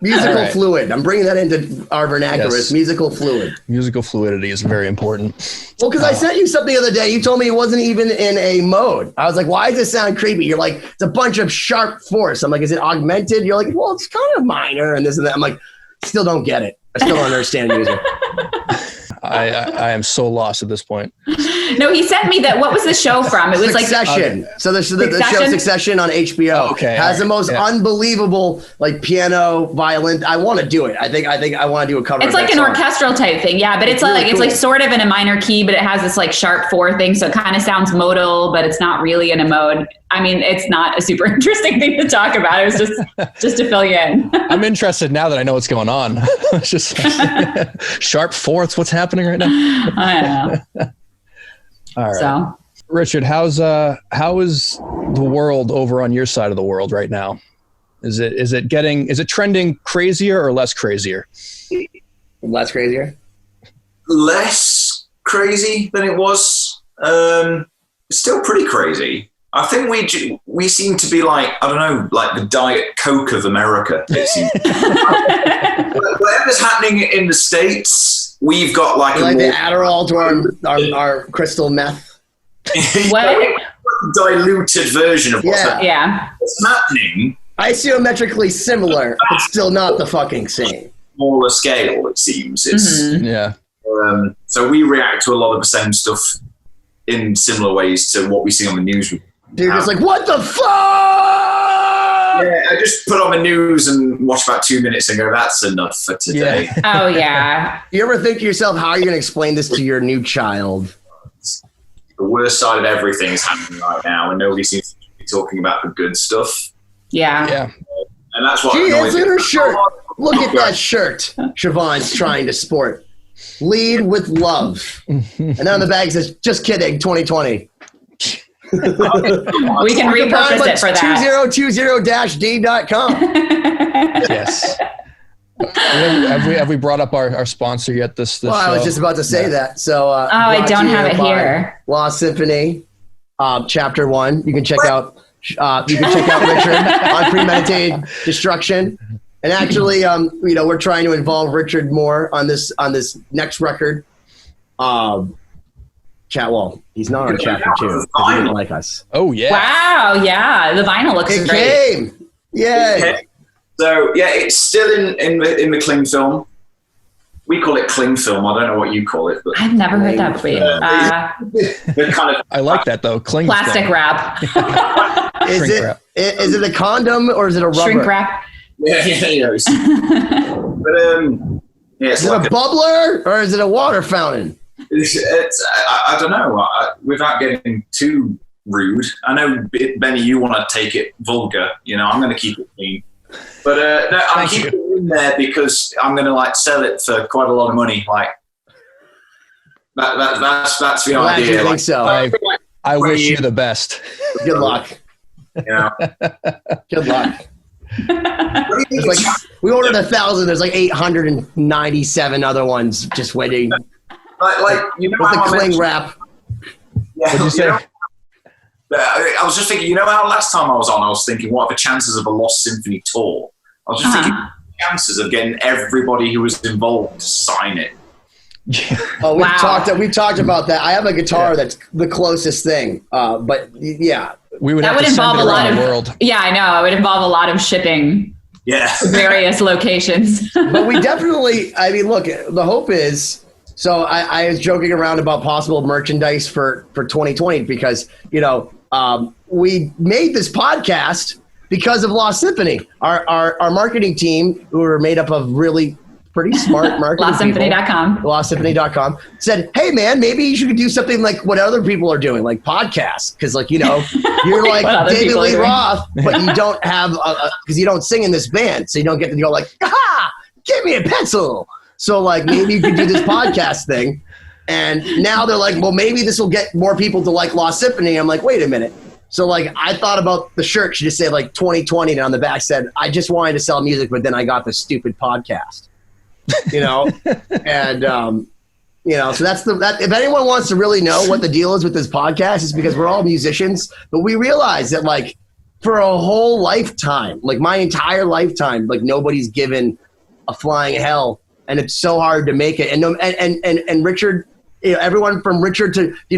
Musical fluid. I'm bringing that into our vernacular. Yes. It's musical fluid. Musical fluidity is very important. Well, because I sent you something the other day. You told me it wasn't even in a mode. I was like, why does this sound creepy? You're like, it's a bunch of sharp force. I'm like, is it augmented? You're like, well, it's kind of minor and this and that. I'm like, still don't get it. I still don't understand music. I am so lost at this point. No, he sent me that. What was the show from? It was Succession. like So the show Succession on HBO has the most unbelievable like piano, violin. I want to do it. I think I want to do a cover. It's like an orchestral type thing, yeah. But it's really like cool. It's like sort of in a minor key, but it has this like sharp 4 thing, so it kind of sounds modal, but it's not really in a mode. I mean, it's not a super interesting thing to talk about. It was just to fill you in. I'm interested now that I know what's going on. It's just sharp fourths. What's happening right now? I know. All right. So, Richard, how is the world over on your side of the world right now? Is it trending crazier or less crazier? Less crazier? Less crazy than it was. It's still pretty crazy. I think we seem to be like, I don't know, like the Diet Coke of America. It seems. Whatever's happening in the States, we've got like the Adderall to our crystal meth. what? Diluted version of what's happening. Isometrically similar, but still not the fucking same. Smaller scale, it seems. It's so we react to a lot of the same stuff in similar ways to what we see on the news. They're just like, what the fuck? Yeah, I just put on the news and watch about 2 minutes and go, that's enough for today. Yeah. Oh, yeah. You ever think to yourself, how are you going to explain this to your new child? The worst side of everything is happening right now, and nobody seems to be talking about the good stuff. Yeah. Yeah. And that's what She annoys is in me. her shirt. Look at that shirt Siobhán's trying to sport. Lead with love. And on the bag says, just kidding, 2020. We can repurpose it for that. 2020-d.com. Yes. Have we brought up our sponsor yet? This well, I was just about to say that. So, I don't have it here. Lost Symphony, Chapter 1. You can check out. Richard on Premeditated Destruction. And actually, we're trying to involve Richard more on this next record. He's not on Chapter 2 because he didn't like us. Oh yeah! Wow, yeah, the vinyl looks great. Came, yeah. Okay. So yeah, it's still in the cling film. We call it cling film. I don't know what you call it, but I've never heard that before. they're kind of. I like that though. Cling Plastic film. wrap. Is it a condom or is it a rubber? Shrink wrap. Yeah. But it's Is it like a bubbler or is it a water fountain? I don't know. Without getting too rude, I know Benny, you want to take it vulgar. I'm going to keep it clean. But no, I'm keeping it in there because I'm going to sell it for quite a lot of money. Like that's the Glad idea. you think so. I wish you the best. Good luck. Good luck. We ordered 1,000. There's 897 other ones just waiting. With the cling wrap. Yeah, What'd you say? I was just thinking, how last time I was on, I was thinking, what are the chances of a Lost Symphony tour? I was just thinking, chances of getting everybody who was involved to sign it. Oh, we've talked about that. I have a guitar that's the closest thing, but yeah, we would that have would to involve send it a lot around of the world. Yeah, I know. It would involve a lot of shipping. Yeah, To various locations. But we definitely. I mean, look, the hope is. So I was joking around about possible merchandise for 2020 because we made this podcast because of Lost Symphony. Our marketing team, who are made up of really pretty smart marketing LostSymphony.com. LostSymphony.com said, "Hey man, maybe you should do something like what other people are doing, like podcasts, because you're like David Lee Roth, but you don't have because you don't sing in this band, so you don't get to go like, aha, give me a pencil." So maybe you could do this podcast thing. And now they're like, well, maybe this will get more people to like Lost Symphony. I'm like, wait a minute. So I thought about the shirt should just say 2020 and on the back said, I just wanted to sell music, but then I got this stupid podcast, and, so that's that. If anyone wants to really know what the deal is with this podcast, it's because we're all musicians, but we realize that for a whole lifetime, my entire lifetime, nobody's given a flying hell. And it's so hard to make it. And Richard, everyone from Richard to, we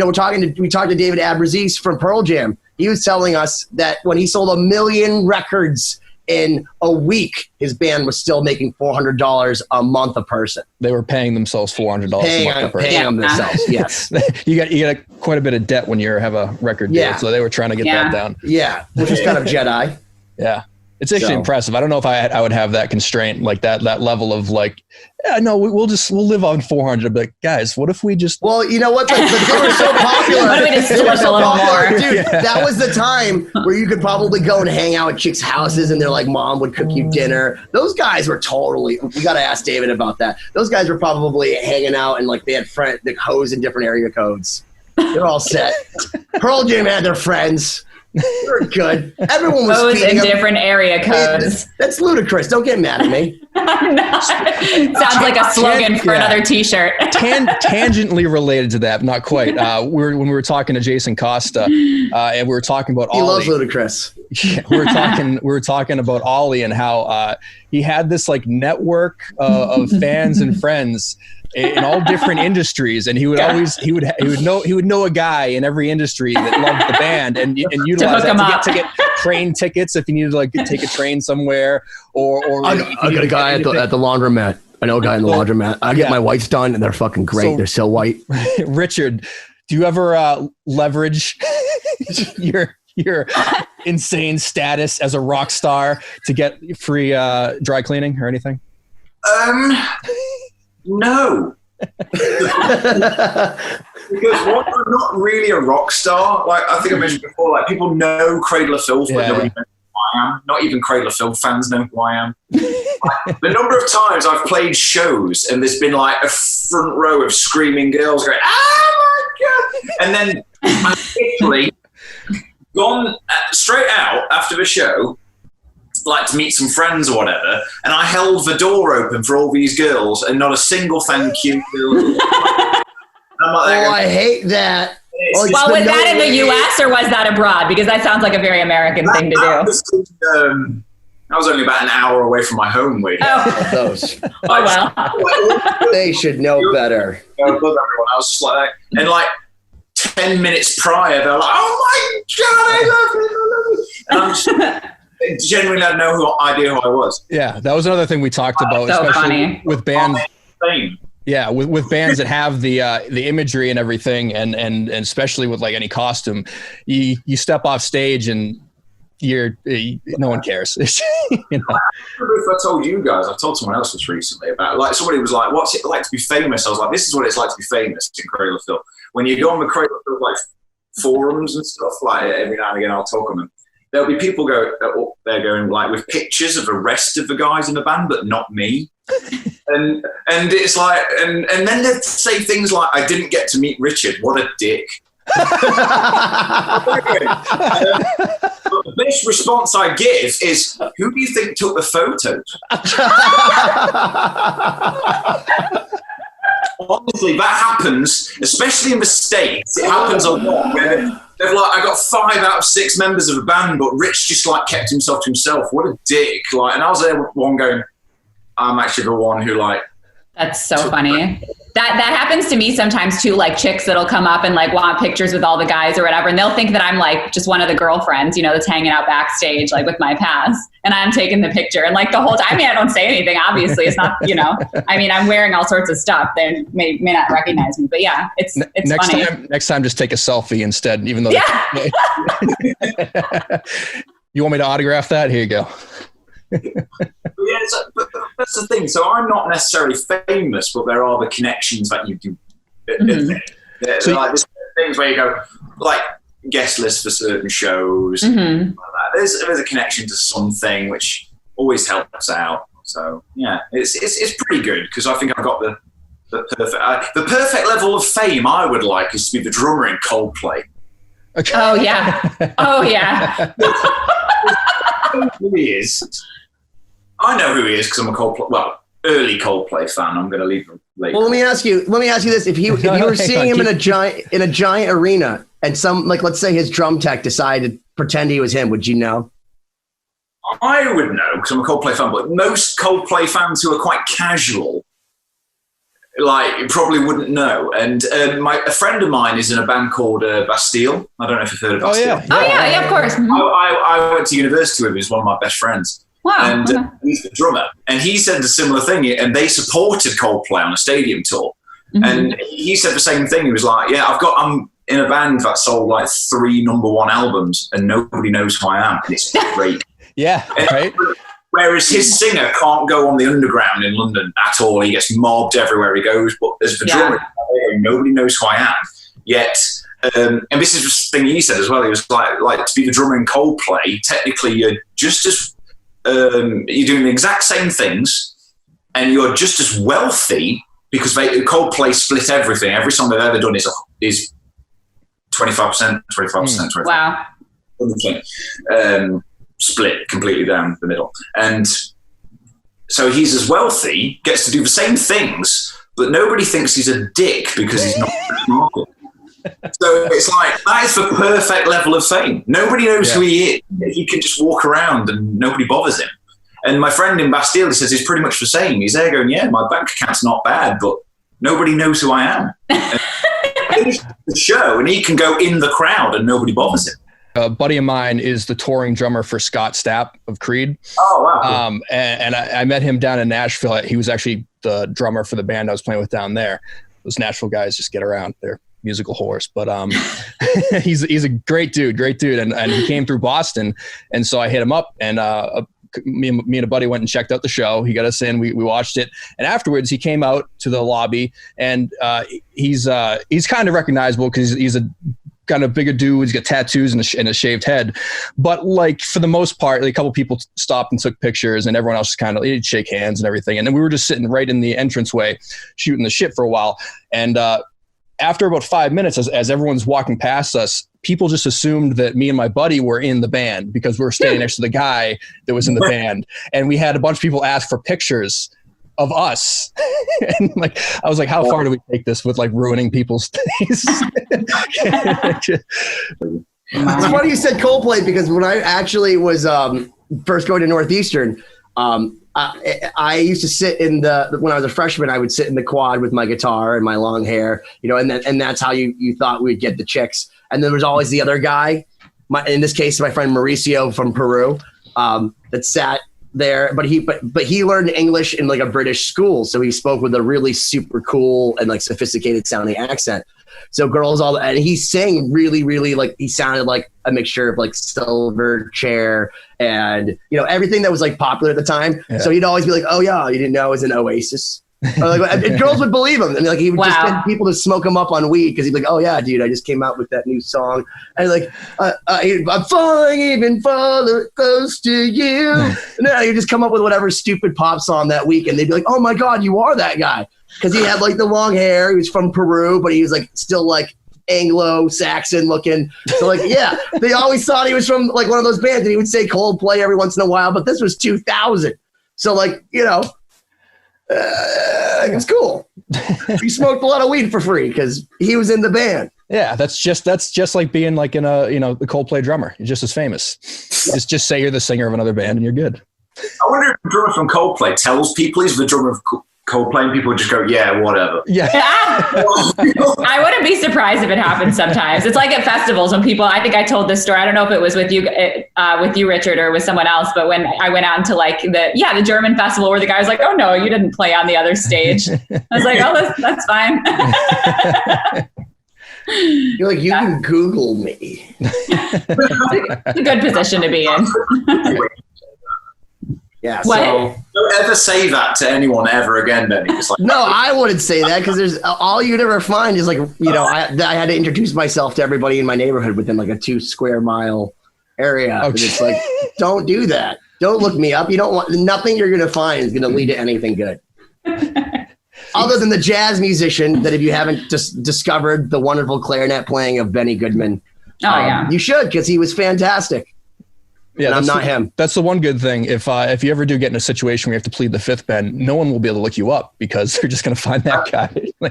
talked to David Abruzzese from Pearl Jam. He was telling us that when he sold 1 million records in a week, his band was still making $400 a month a person. They were paying themselves $400 a month a person. Paying themselves, yes. you got quite a bit of debt when you have a record deal, so they were trying to get that down. Yeah, which is kind of Jedi. Yeah. It's actually impressive. I don't know if I would have that constraint, that level of we'll live on 400. But guys, what if we just? Well, you know what? They were so popular. What if we just slip a little more? Dude, that was the time where you could probably go and hang out at chicks' houses, and their mom would cook you dinner. Those guys were totally. We got to ask David about that. Those guys were probably hanging out, and they had the hoes in different area codes. They're all set. Pearl Jam had their friends. You're good. Everyone was those in different area codes. That's ludicrous. Don't get mad at me. Sounds like a slogan for another T-shirt. Tangentially related to that, not quite. When we were talking to Jason Costa, and we were talking about Ollie. He loves ludicrous. Yeah, we were talking about Ollie and how he had this network of fans and friends in all different industries, and he would know a guy in every industry that loved the band and utilize that to get train tickets if you needed to take a train somewhere or I got a guy at the laundromat. I know a guy in the laundromat. I get my whites done and they're fucking great. They're so white. Richard, do you ever leverage your insane status as a rock star to get free dry cleaning or anything? No. Because I'm not really a rock star. I think I mentioned before, people know Cradle of Filth, but nobody knows who I am. Not even Cradle of Filth fans know who I am. The number of times I've played shows and there's been a front row of screaming girls going, "Oh my God!" And then I've literally gone straight out after the show, to meet some friends or whatever, and I held the door open for all these girls and not a single thank you. I hate that. Was that in the U.S. or was that abroad? Because that sounds like a very American thing to do. I was only about an hour away from my home. Those. Well. They should know better. I love everyone. I was just like that. And 10 minutes prior, they're like, "Oh my God, I love you." And I'm just... Genuinely had no idea who I was. Yeah, that was another thing we talked about, so especially funny. With bands. Yeah, with bands that have the imagery and everything, and especially with any costume, you step off stage and no one cares. I don't know if I told you guys. I told someone else this recently about somebody was like, "What's it like to be famous?" I was like, "This is what it's like to be famous in Cradle of Filth." When you go on the Cradle of Filth forums and stuff, every now and again I'll talk on them. There'll be people they're going with pictures of the rest of the guys in the band, but not me. and it's and then they'd say things like, "I didn't get to meet Richard. What a dick." The best response I give is, "Who do you think took the photos?" Honestly, that happens, especially in the States. It happens a lot. Where they've I got 5 out of 6 members of a band, but Rich just kept himself to himself. What a dick! And I was there with one going, I'm actually the one who That's so funny. That happens to me sometimes too, chicks that'll come up and want pictures with all the guys or whatever. And they'll think that I'm just one of the girlfriends, that's hanging out backstage, with my pass, and I'm taking the picture. And the whole time, I don't say anything, obviously. It's not, I'm wearing all sorts of stuff. They may not recognize me, but yeah, it's funny. Next time, just take a selfie instead, even though. Yeah. You want me to autograph that? Here you go. Yeah, but that's the thing. So I'm not necessarily famous, but there are the connections that you do. So there's things where you go, guest list for certain shows. Mm-hmm. There's a connection to something which always helps out. So yeah, it's pretty good because I think I've got the perfect level of fame I would like is to be the drummer in Coldplay. Okay. Oh yeah. Oh yeah. Who he is? I know who he is because I'm a early Coldplay fan. I'm going to leave him later. Well, let me ask you this: if you were seeing him in a giant arena, and some let's say his drum tech decided to pretend he was him, would you know? I would know because I'm a Coldplay fan, but most Coldplay fans who are quite casual, probably wouldn't know. And a friend of mine is in a band called Bastille. I don't know if you've heard of Bastille. Yeah, of course. Mm-hmm. I went to university with him. He's one of my best friends. Wow. And he's the drummer. And he said a similar thing. And they supported Coldplay on a stadium tour. Mm-hmm. And he said the same thing. He was like, I'm in a band that sold 3 number-1 albums and nobody knows who I am. And it's great. Yeah, right. Whereas his singer can't go on the underground in London at all. He gets mobbed everywhere he goes. But as the drummer, nobody knows who I am. Yet, and this is the thing he said as well. He was like to be the drummer in Coldplay, technically you're just as, you're doing the exact same things and you're just as wealthy because Coldplay split everything. Every song they've ever done is 25%, 25%. Wow. 100%. Split completely down the middle. And so he's as wealthy, gets to do the same things, but nobody thinks he's a dick because he's not smart. So it's that is the perfect level of fame. Nobody knows who he is. He can just walk around and nobody bothers him. And my friend in Bastille says he's pretty much the same. He's there going, my bank account's not bad, but nobody knows who I am. And the show, and he can go in the crowd and nobody bothers him. A buddy of mine is the touring drummer for Scott Stapp of Creed. Oh, wow. And I met him down in Nashville. He was actually the drummer for the band I was playing with down there. Those Nashville guys just get around. They're musical whores. But he's a great dude. And he came through Boston. And so I hit him up and me and a buddy went and checked out the show. He got us in. We watched it. And afterwards, he came out to the lobby. And he's kind of recognizable because he's a kind of bigger dude. He's got tattoos and a shaved head. But for the most part, a couple people stopped and took pictures and everyone else just kind of shake hands and everything. And then we were just sitting right in the entranceway shooting the shit for a while. And after about 5 minutes, as everyone's walking past us, people just assumed that me and my buddy were in the band because we were standing next to the guy that was in the band. And we had a bunch of people ask for pictures of us. And I was like, how far do we take this with ruining people's days? It's funny you said Coldplay because when I actually was first going to Northeastern, I used to sit in when I was a freshman, I would sit in the quad with my guitar and my long hair, and that's how you thought we'd get the chicks. And there was always the other guy, in this case, my friend Mauricio from Peru, that sat there, but he learned English in a British school, so he spoke with a really super cool and sophisticated sounding accent. So girls and he sang really, really he sounded like a mixture of Silverchair and everything that was popular at the time. Yeah. So he'd always be like, "Oh yeah, you didn't know it was an Oasis." Or and girls would believe him, and he would just get people to smoke him up on weed because he'd be like, "Oh yeah, dude, I just came out with that new song," and I'm falling even farther close to you. And then he'd just come up with whatever stupid pop song that week, and they'd be like, "Oh my god, you are that guy," because he had the long hair. He was from Peru, but he was still Anglo-Saxon looking. So they always thought he was from one of those bands, and he would say Coldplay every once in a while. But this was 2000, so It's cool. He smoked a lot of weed for free because he was in the band. Yeah, that's just like being like in a the Coldplay drummer. You're just as famous. Just say you're the singer of another band and you're good. I wonder if the drummer from Coldplay tells people he's the drummer of Coldplay and people just go, yeah, whatever. Yeah. I wouldn't be surprised if it happens sometimes. It's like at festivals when people, I think I told this story. I don't know if it was with you, Richard, or with someone else, but when I went out into like the German festival where the guy was like, oh no, you didn't play on the other stage. I was like, oh, that's fine. You're like, you can Google me. It's a good position to be in. Yeah. What? So Don't ever say that to anyone ever again, Benny. It's like, no, I wouldn't say that because there's all you'd ever find is like, I had to introduce myself to everybody in my neighborhood within like a 2 square mile area. Okay. And it's like, don't do that. Don't look me up. You don't want nothing you're going to find is going to lead to anything good. Other than the jazz musician that if you haven't just discovered the wonderful clarinet playing of Benny Goodman, you should because he was fantastic. Yeah, I'm not him. That's the one good thing. If you ever do get in a situation where you have to plead the fifth, Ben, no one will be able to look you up because they're just going to find that guy.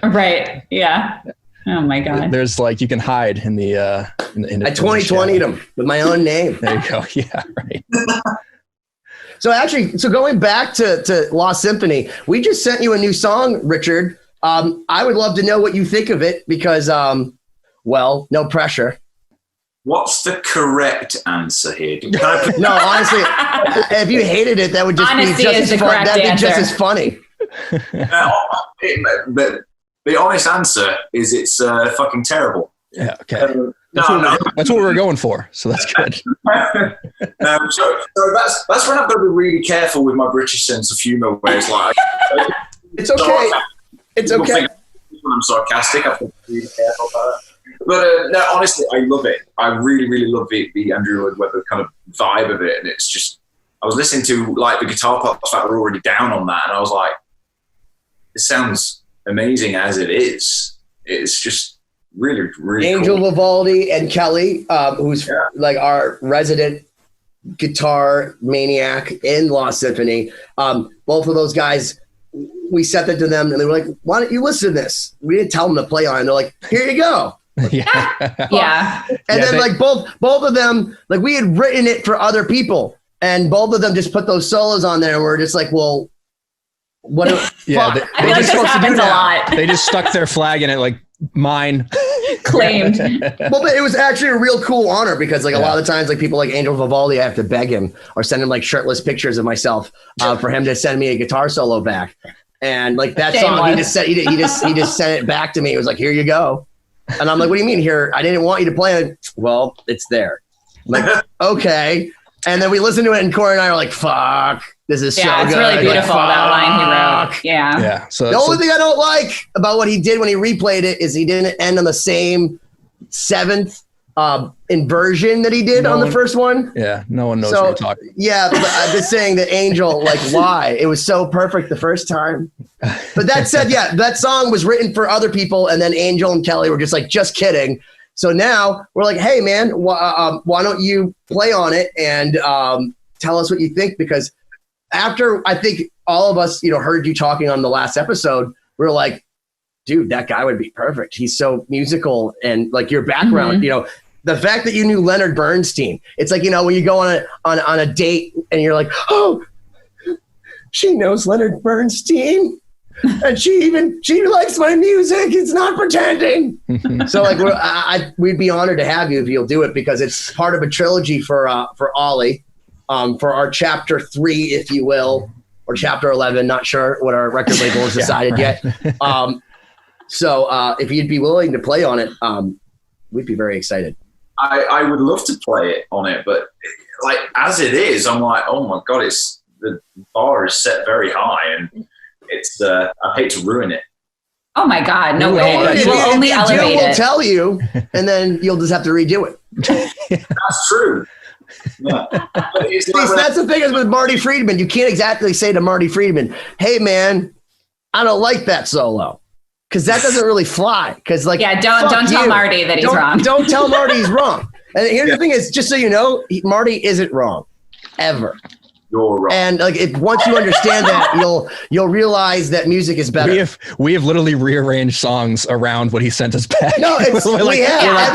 Right. Yeah. Oh my God. There's like you can hide in the I 2020'd him with my own name. There you go. Yeah, right. So going back to Lost Symphony, we just sent you a new song, Richard. I would love to know what you think of it because, no pressure. what's the correct answer here? No, honestly, if you hated it, that would just Honesty be just is as the fun. correct That'd be just answer. as funny. But the honest answer is it's fucking terrible. Yeah. Okay. No. That's what we were going for. So that's good. So that's when I've got to be really careful with my British sense of humour, where it's like, It's okay. It's people okay. think when I'm sarcastic, I have to be really careful about it. But no, honestly, I love it. I really, really love the Andrew Lloyd Webber kind of vibe of it, and it's just. I was listening to like the guitar parts that were already down on that, and I was like, "It sounds amazing as it is. It's just really, really Angel cool." Vivaldi and Kelly, who's like our resident guitar maniac in Lost Symphony. Both of those guys, we sent it to them, and they were like, "Why don't you listen to this?" We didn't tell them to play on it. They're like, "Here you go." Yeah. And then like both of them, like we had written it for other people, and both of them just put those solos on there, and we're just like, well, what? Yeah, fuck. I feel like this happens a lot. They just stuck their flag in it, like mine. Claimed. Well, but it was actually a real cool honor because like a lot of times, like people like Angel Vivaldi, I have to beg him or send him like shirtless pictures of myself for him to send me a guitar solo back. And like that song, he just sent it back to me. It was like, here you go. And I'm like, what do you mean here? I didn't want you to play it. Well, it's there. I'm like, okay. And then we listened to it, and Cory and I are like, fuck, this is so good. It's really beautiful, like, that line he wrote. Yeah. Yeah. So The only thing I don't like about what he did when he replayed it is he didn't end on the same seventh inversion that he did on the first one. Yeah, no one knows what you're talking. Yeah, but I'm just saying that Angel, like, why? It was so perfect the first time. But that said, yeah, that song was written for other people, and then Angel and Kelly were just like, just kidding. So now we're like, hey, man, why don't you play on it and tell us what you think? Because after I think all of us, heard you talking on the last episode, we're like, dude, that guy would be perfect. He's so musical, and like your background, the fact that you knew Leonard Bernstein, it's like, when you go on a date and you're like, oh, she knows Leonard Bernstein. And she likes my music. It's not pretending. So like we'd be honored to have you if you'll do it, because it's part of a trilogy for Ollie, for our chapter 3, if you will, or chapter 11. Not sure what our record label has decided yet. So if you'd be willing to play on it, we'd be very excited. I would love to play it on it, but like as it is, I'm like, oh my god, the bar is set very high, and it's I hate to ruin it. Oh my God, no way. You will only elevate it. We'll tell you, and then you'll just have to redo it. That's true. Yeah. See, that's the thing is with Marty Friedman, you can't exactly say to Marty Friedman, hey man, I don't like that solo. Because that doesn't really fly. Because like, don't tell Marty that he's wrong. Don't tell Marty he's wrong. And here's the thing is, just so you know, Marty isn't wrong, ever. You're wrong. And like, once you understand that, you'll realize that music is better. We have literally rearranged songs around what he sent us back. No, every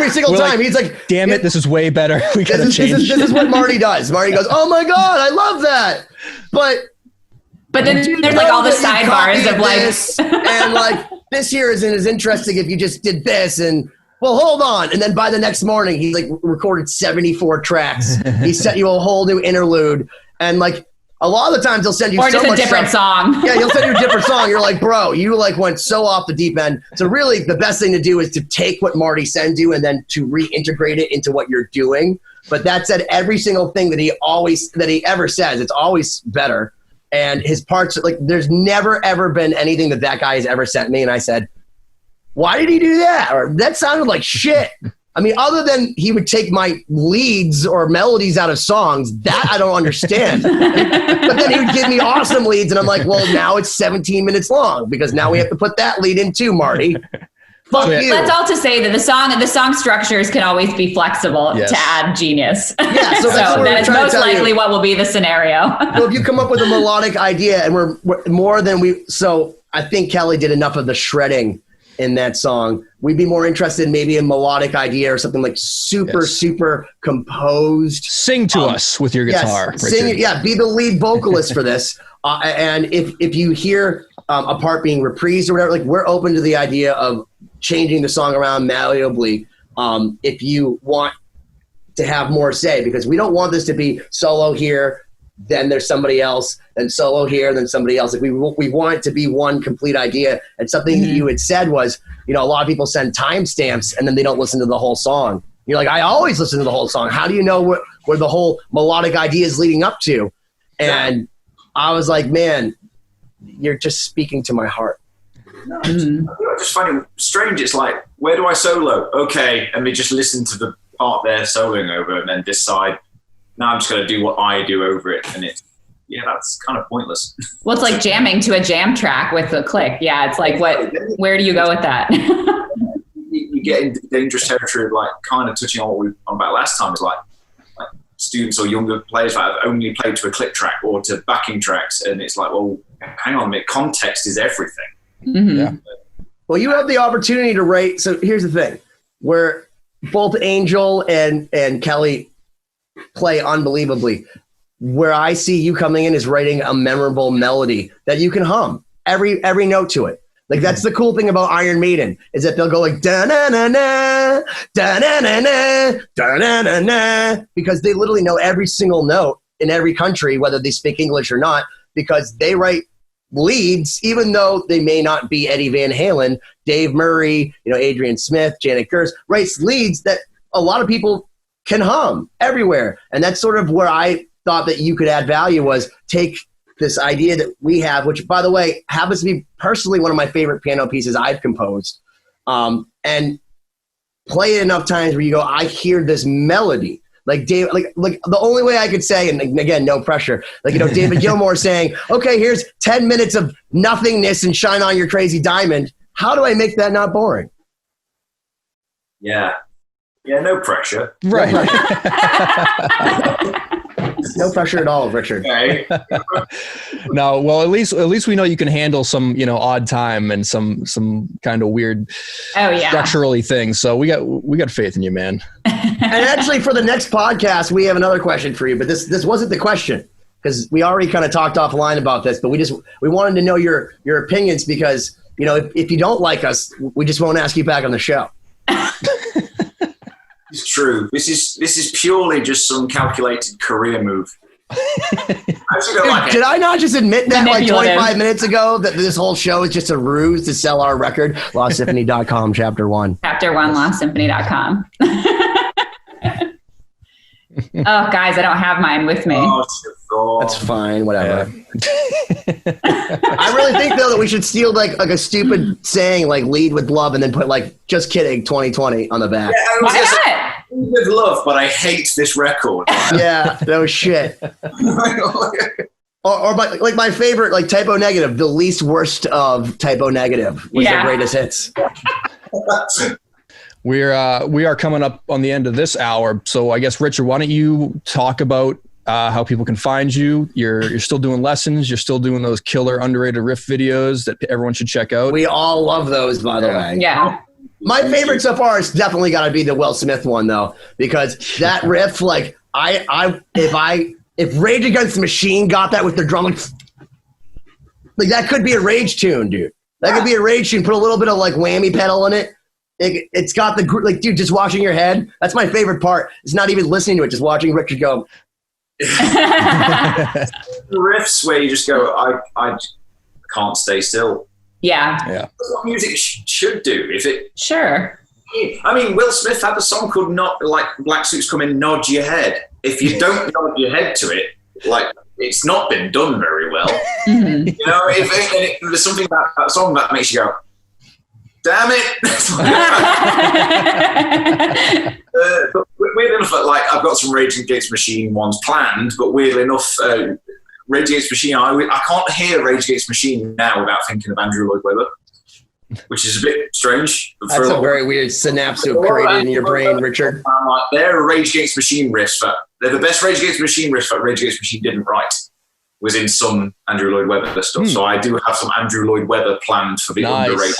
single time. He's like, damn it, this is way better. We gotta change. This is what Marty does. Marty goes, oh my God, I love that. But then there's like all the sidebars of like, and like, this here isn't as interesting if you just did this and, well, hold on. And then by the next morning, he like recorded 74 tracks. He sent you a whole new interlude. And like, a lot of the times he'll send you or just a different song. Yeah, he'll send you a different song. You're like, bro, you like went so off the deep end. So really the best thing to do is to take what Marty sends you and then to reintegrate it into what you're doing. But that said, every single thing that he ever says, it's always better. And his parts, like, there's never ever been anything that guy has ever sent me and I said, why did he do that? Or that sounded like shit. I mean, other than he would take my leads or melodies out of songs, that I don't understand. But then he would give me awesome leads, and I'm like, well, now it's 17 minutes long because now we have to put that lead in too, Marty. Fuck you. That's all to say that the song structures can always be flexible to add genius. Yeah, so that is most likely what will be the scenario. So if you come up with a melodic idea, and we're more than so I think Kelly did enough of the shredding in that song. We'd be more interested maybe in melodic idea or something like super composed. Sing to us with your guitar. Yes, sing, be the lead vocalist for this. And if you hear a part being reprised or whatever, like, we're open to the idea of changing the song around malleably if you want to have more say, because we don't want this to be solo here, then there's somebody else, then solo here, then somebody else. Like, we want it to be one complete idea. And something that you had said was, a lot of people send timestamps and then they don't listen to the whole song. You're like, I always listen to the whole song. How do you know where the whole melodic idea is leading up to? And I was like, man, you're just speaking to my heart. No, I just find it strange. It's like, where do I solo? Okay, and we just listen to the part they're soloing over and then decide, now I'm just going to do what I do over it. And that's kind of pointless. Well, it's like jamming to a jam track with a click. Yeah, it's like, where do you go with that? You get into dangerous territory of, like, kind of touching on what we were on about last time, is like students or younger players that have only played to a click track or to backing tracks. And it's like, well, hang on a minute, context is everything. Mm-hmm. Yeah. Well, you have the opportunity to write. So here's the thing, where both Angel and Kelly play unbelievably. Where I see you coming in is writing a memorable melody that you can hum every note to it. Like, that's the cool thing about Iron Maiden, is that they'll go like da na na na da na na na da na na na, because they literally know every single note in every country, whether they speak English or not, because they write leads, even though they may not be Eddie Van Halen. Dave Murray, Adrian Smith, Janet Gers writes leads that a lot of people can hum everywhere. And that's sort of where I thought that you could add value, was take this idea that we have, which, by the way, happens to be personally one of my favorite piano pieces I've composed, and play it enough times where you go, I hear this melody. Like Dave, like the only way I could say, and again, no pressure, like, David Gilmour saying, okay, here's 10 minutes of nothingness and Shine On Your Crazy Diamond. How do I make that not boring? Yeah, no pressure. Right. No pressure at all, Richard. Okay. No, well, at least we know you can handle some, odd time and some kind of weird structurally things. So we got faith in you, man. And actually, for the next podcast, we have another question for you, but this wasn't the question, because we already kind of talked offline about this, but we wanted to know your opinions, because, if you don't like us, we just won't ask you back on the show. It's true. This is purely just some calculated career move. Did I not just admit that like 25 minutes ago, that this whole show is just a ruse to sell our record? LostSymphony.com, Chapter 1. Chapter 1, LostSymphony.com. Oh, guys, I don't have mine with me. That's fine, whatever. I really think, though, that we should steal like a stupid saying, like lead with love, and then put like just kidding 2020 on the back. Yeah, why not? With love, but I hate this record. Yeah, no shit. Or like my favorite, like Typo Negative, the least worst of Typo Negative was the greatest hits. We are coming up on the end of this hour, so I guess, Richard, why don't you talk about how people can find you. You're still doing lessons. You're still doing those killer underrated riff videos that everyone should check out. We all love those, by the way. Yeah. My favorite so far is definitely got to be the Will Smith one, though, because that riff, like, if Rage Against the Machine got that with their drum, like that could be a Rage tune, dude. That could be a Rage tune. Put a little bit of like whammy pedal in it. It's got the like, dude. Just watching your head. That's my favorite part. It's not even listening to it. Just watching Richard go. Riffs where you just go, I can't stay still. Yeah. That's what music should do. If it, Sure. I mean, Will Smith had a song called "Not Like Black Suits Come In, Nod Your Head." If you don't nod your head to it, like it's not been done very well. Mm-hmm. You know, if there's something about that song that makes you go, "Damn it!" But weirdly enough, like I've got some Rage Against the Machine ones planned, but weirdly enough, Rage Against the Machine, I can't hear Rage Against the Machine now without thinking of Andrew Lloyd Webber, which is a bit strange. That's a very weird synapse to have created in your brain, Richard. They're Rage Against the Machine riffs. They're the best Rage Against the Machine riffs that Rage Against the Machine didn't write. Was in some Andrew Lloyd Webber stuff. So I do have some Andrew Lloyd Webber planned for the underrated.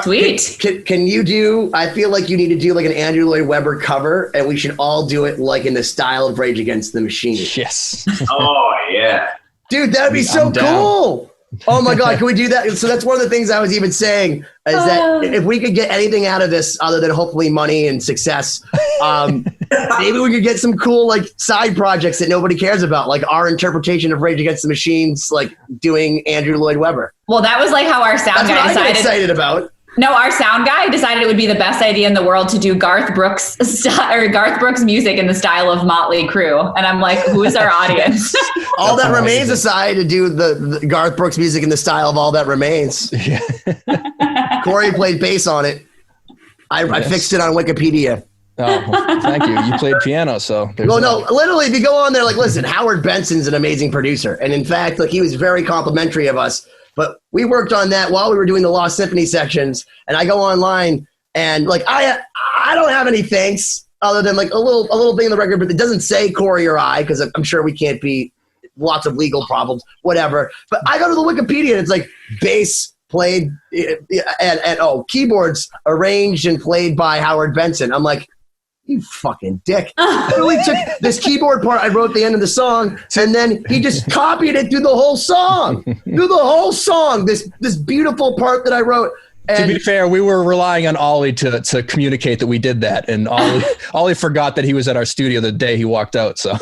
Sweet. Can you do, I feel like you need to do like an Andrew Lloyd Webber cover, and we should all do it like in the style of Rage Against the Machine. Yes. Oh, yeah. Dude, that'd be so cool. Oh my God, can we do that? So that's one of the things I was even saying is that if we could get anything out of this other than hopefully money and success, maybe we could get some cool like side projects that nobody cares about, like our interpretation of Rage Against the Machine's like doing Andrew Lloyd Webber. Well, that was like how our sound guy That's what I'm decided. excited about. No, our sound guy decided it would be the best idea in the world to do Garth Brooks music in the style of Motley Crue. And I'm like, who is our audience? All That Remains aside to do the Garth Brooks music in the style of All That Remains. Yeah. Cory played bass on it. I fixed it on Wikipedia. Oh, well, thank you. You played piano, so. Well, no, literally, if you go on there, like, listen, Howard Benson's an amazing producer. And in fact, like, he was very complimentary of us. But we worked on that while we were doing the Lost Symphony sections. And I go online and like, I don't have any thanks other than like a little thing in the record, but it doesn't say Cory or I, because I'm sure we can't be lots of legal problems, whatever. But I go to the Wikipedia and it's like bass played and keyboards arranged and played by Howard Benson. I'm like, you fucking dick. I really took this keyboard part I wrote at the end of the song, and then he just copied it through the whole song. This beautiful part that I wrote. And to be fair, we were relying on Ollie to communicate that we did that, and Ollie forgot that he was at our studio the day he walked out. So,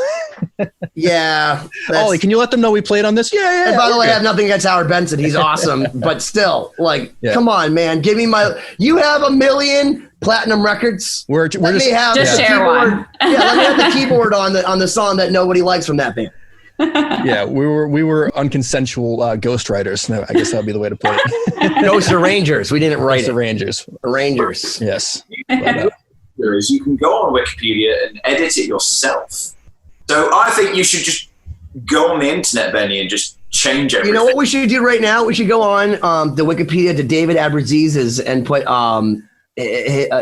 yeah, Ollie, can you let them know we played on this? Yeah. And by the way, I have nothing against Howard Benson. He's awesome, but still, like, come on, man, give me you have 1 million platinum records. We're just share keyboard. one. Let me have the keyboard on the song that nobody likes from that band. Yeah, we were unconsensual ghostwriters. I guess that'd be the way to put it. Ghost Arrangers. We didn't write Arrangers. Arrangers. Yes. Is you can go on Wikipedia and edit it yourself. So I think you should just go on the internet, Benny, and just change everything. You know what we should do right now? We should go on the Wikipedia to David Abruzzes's and put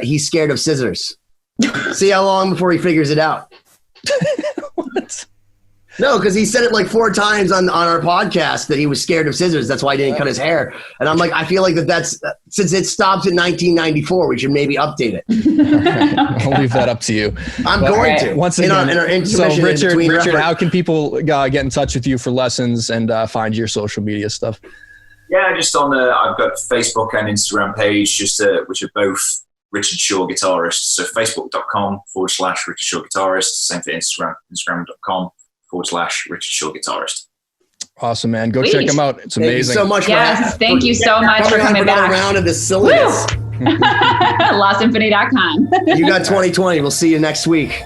he's scared of scissors. See how long before he figures it out. What? No, because he said it like 4 times on our podcast that he was scared of scissors. That's why he didn't cut his hair. And I'm like, I feel like that's since it stopped in 1994, we should maybe update it. I'll leave that up to you. I'm going to. Once again, in our so Richard, reference. how can people get in touch with you for lessons and find your social media stuff? Yeah, just on I've got Facebook and Instagram page, which are both Richard Shaw Guitarist. So facebook.com/Richard Shaw Guitarist. Same for Instagram, instagram.com/Richard Shaw Guitarist. Awesome, man. Go check them out. It's amazing. Thank you so much. Thank you so much for coming back. Round of this silliness. LostSymphony.com. You got 2020. We'll see you next week.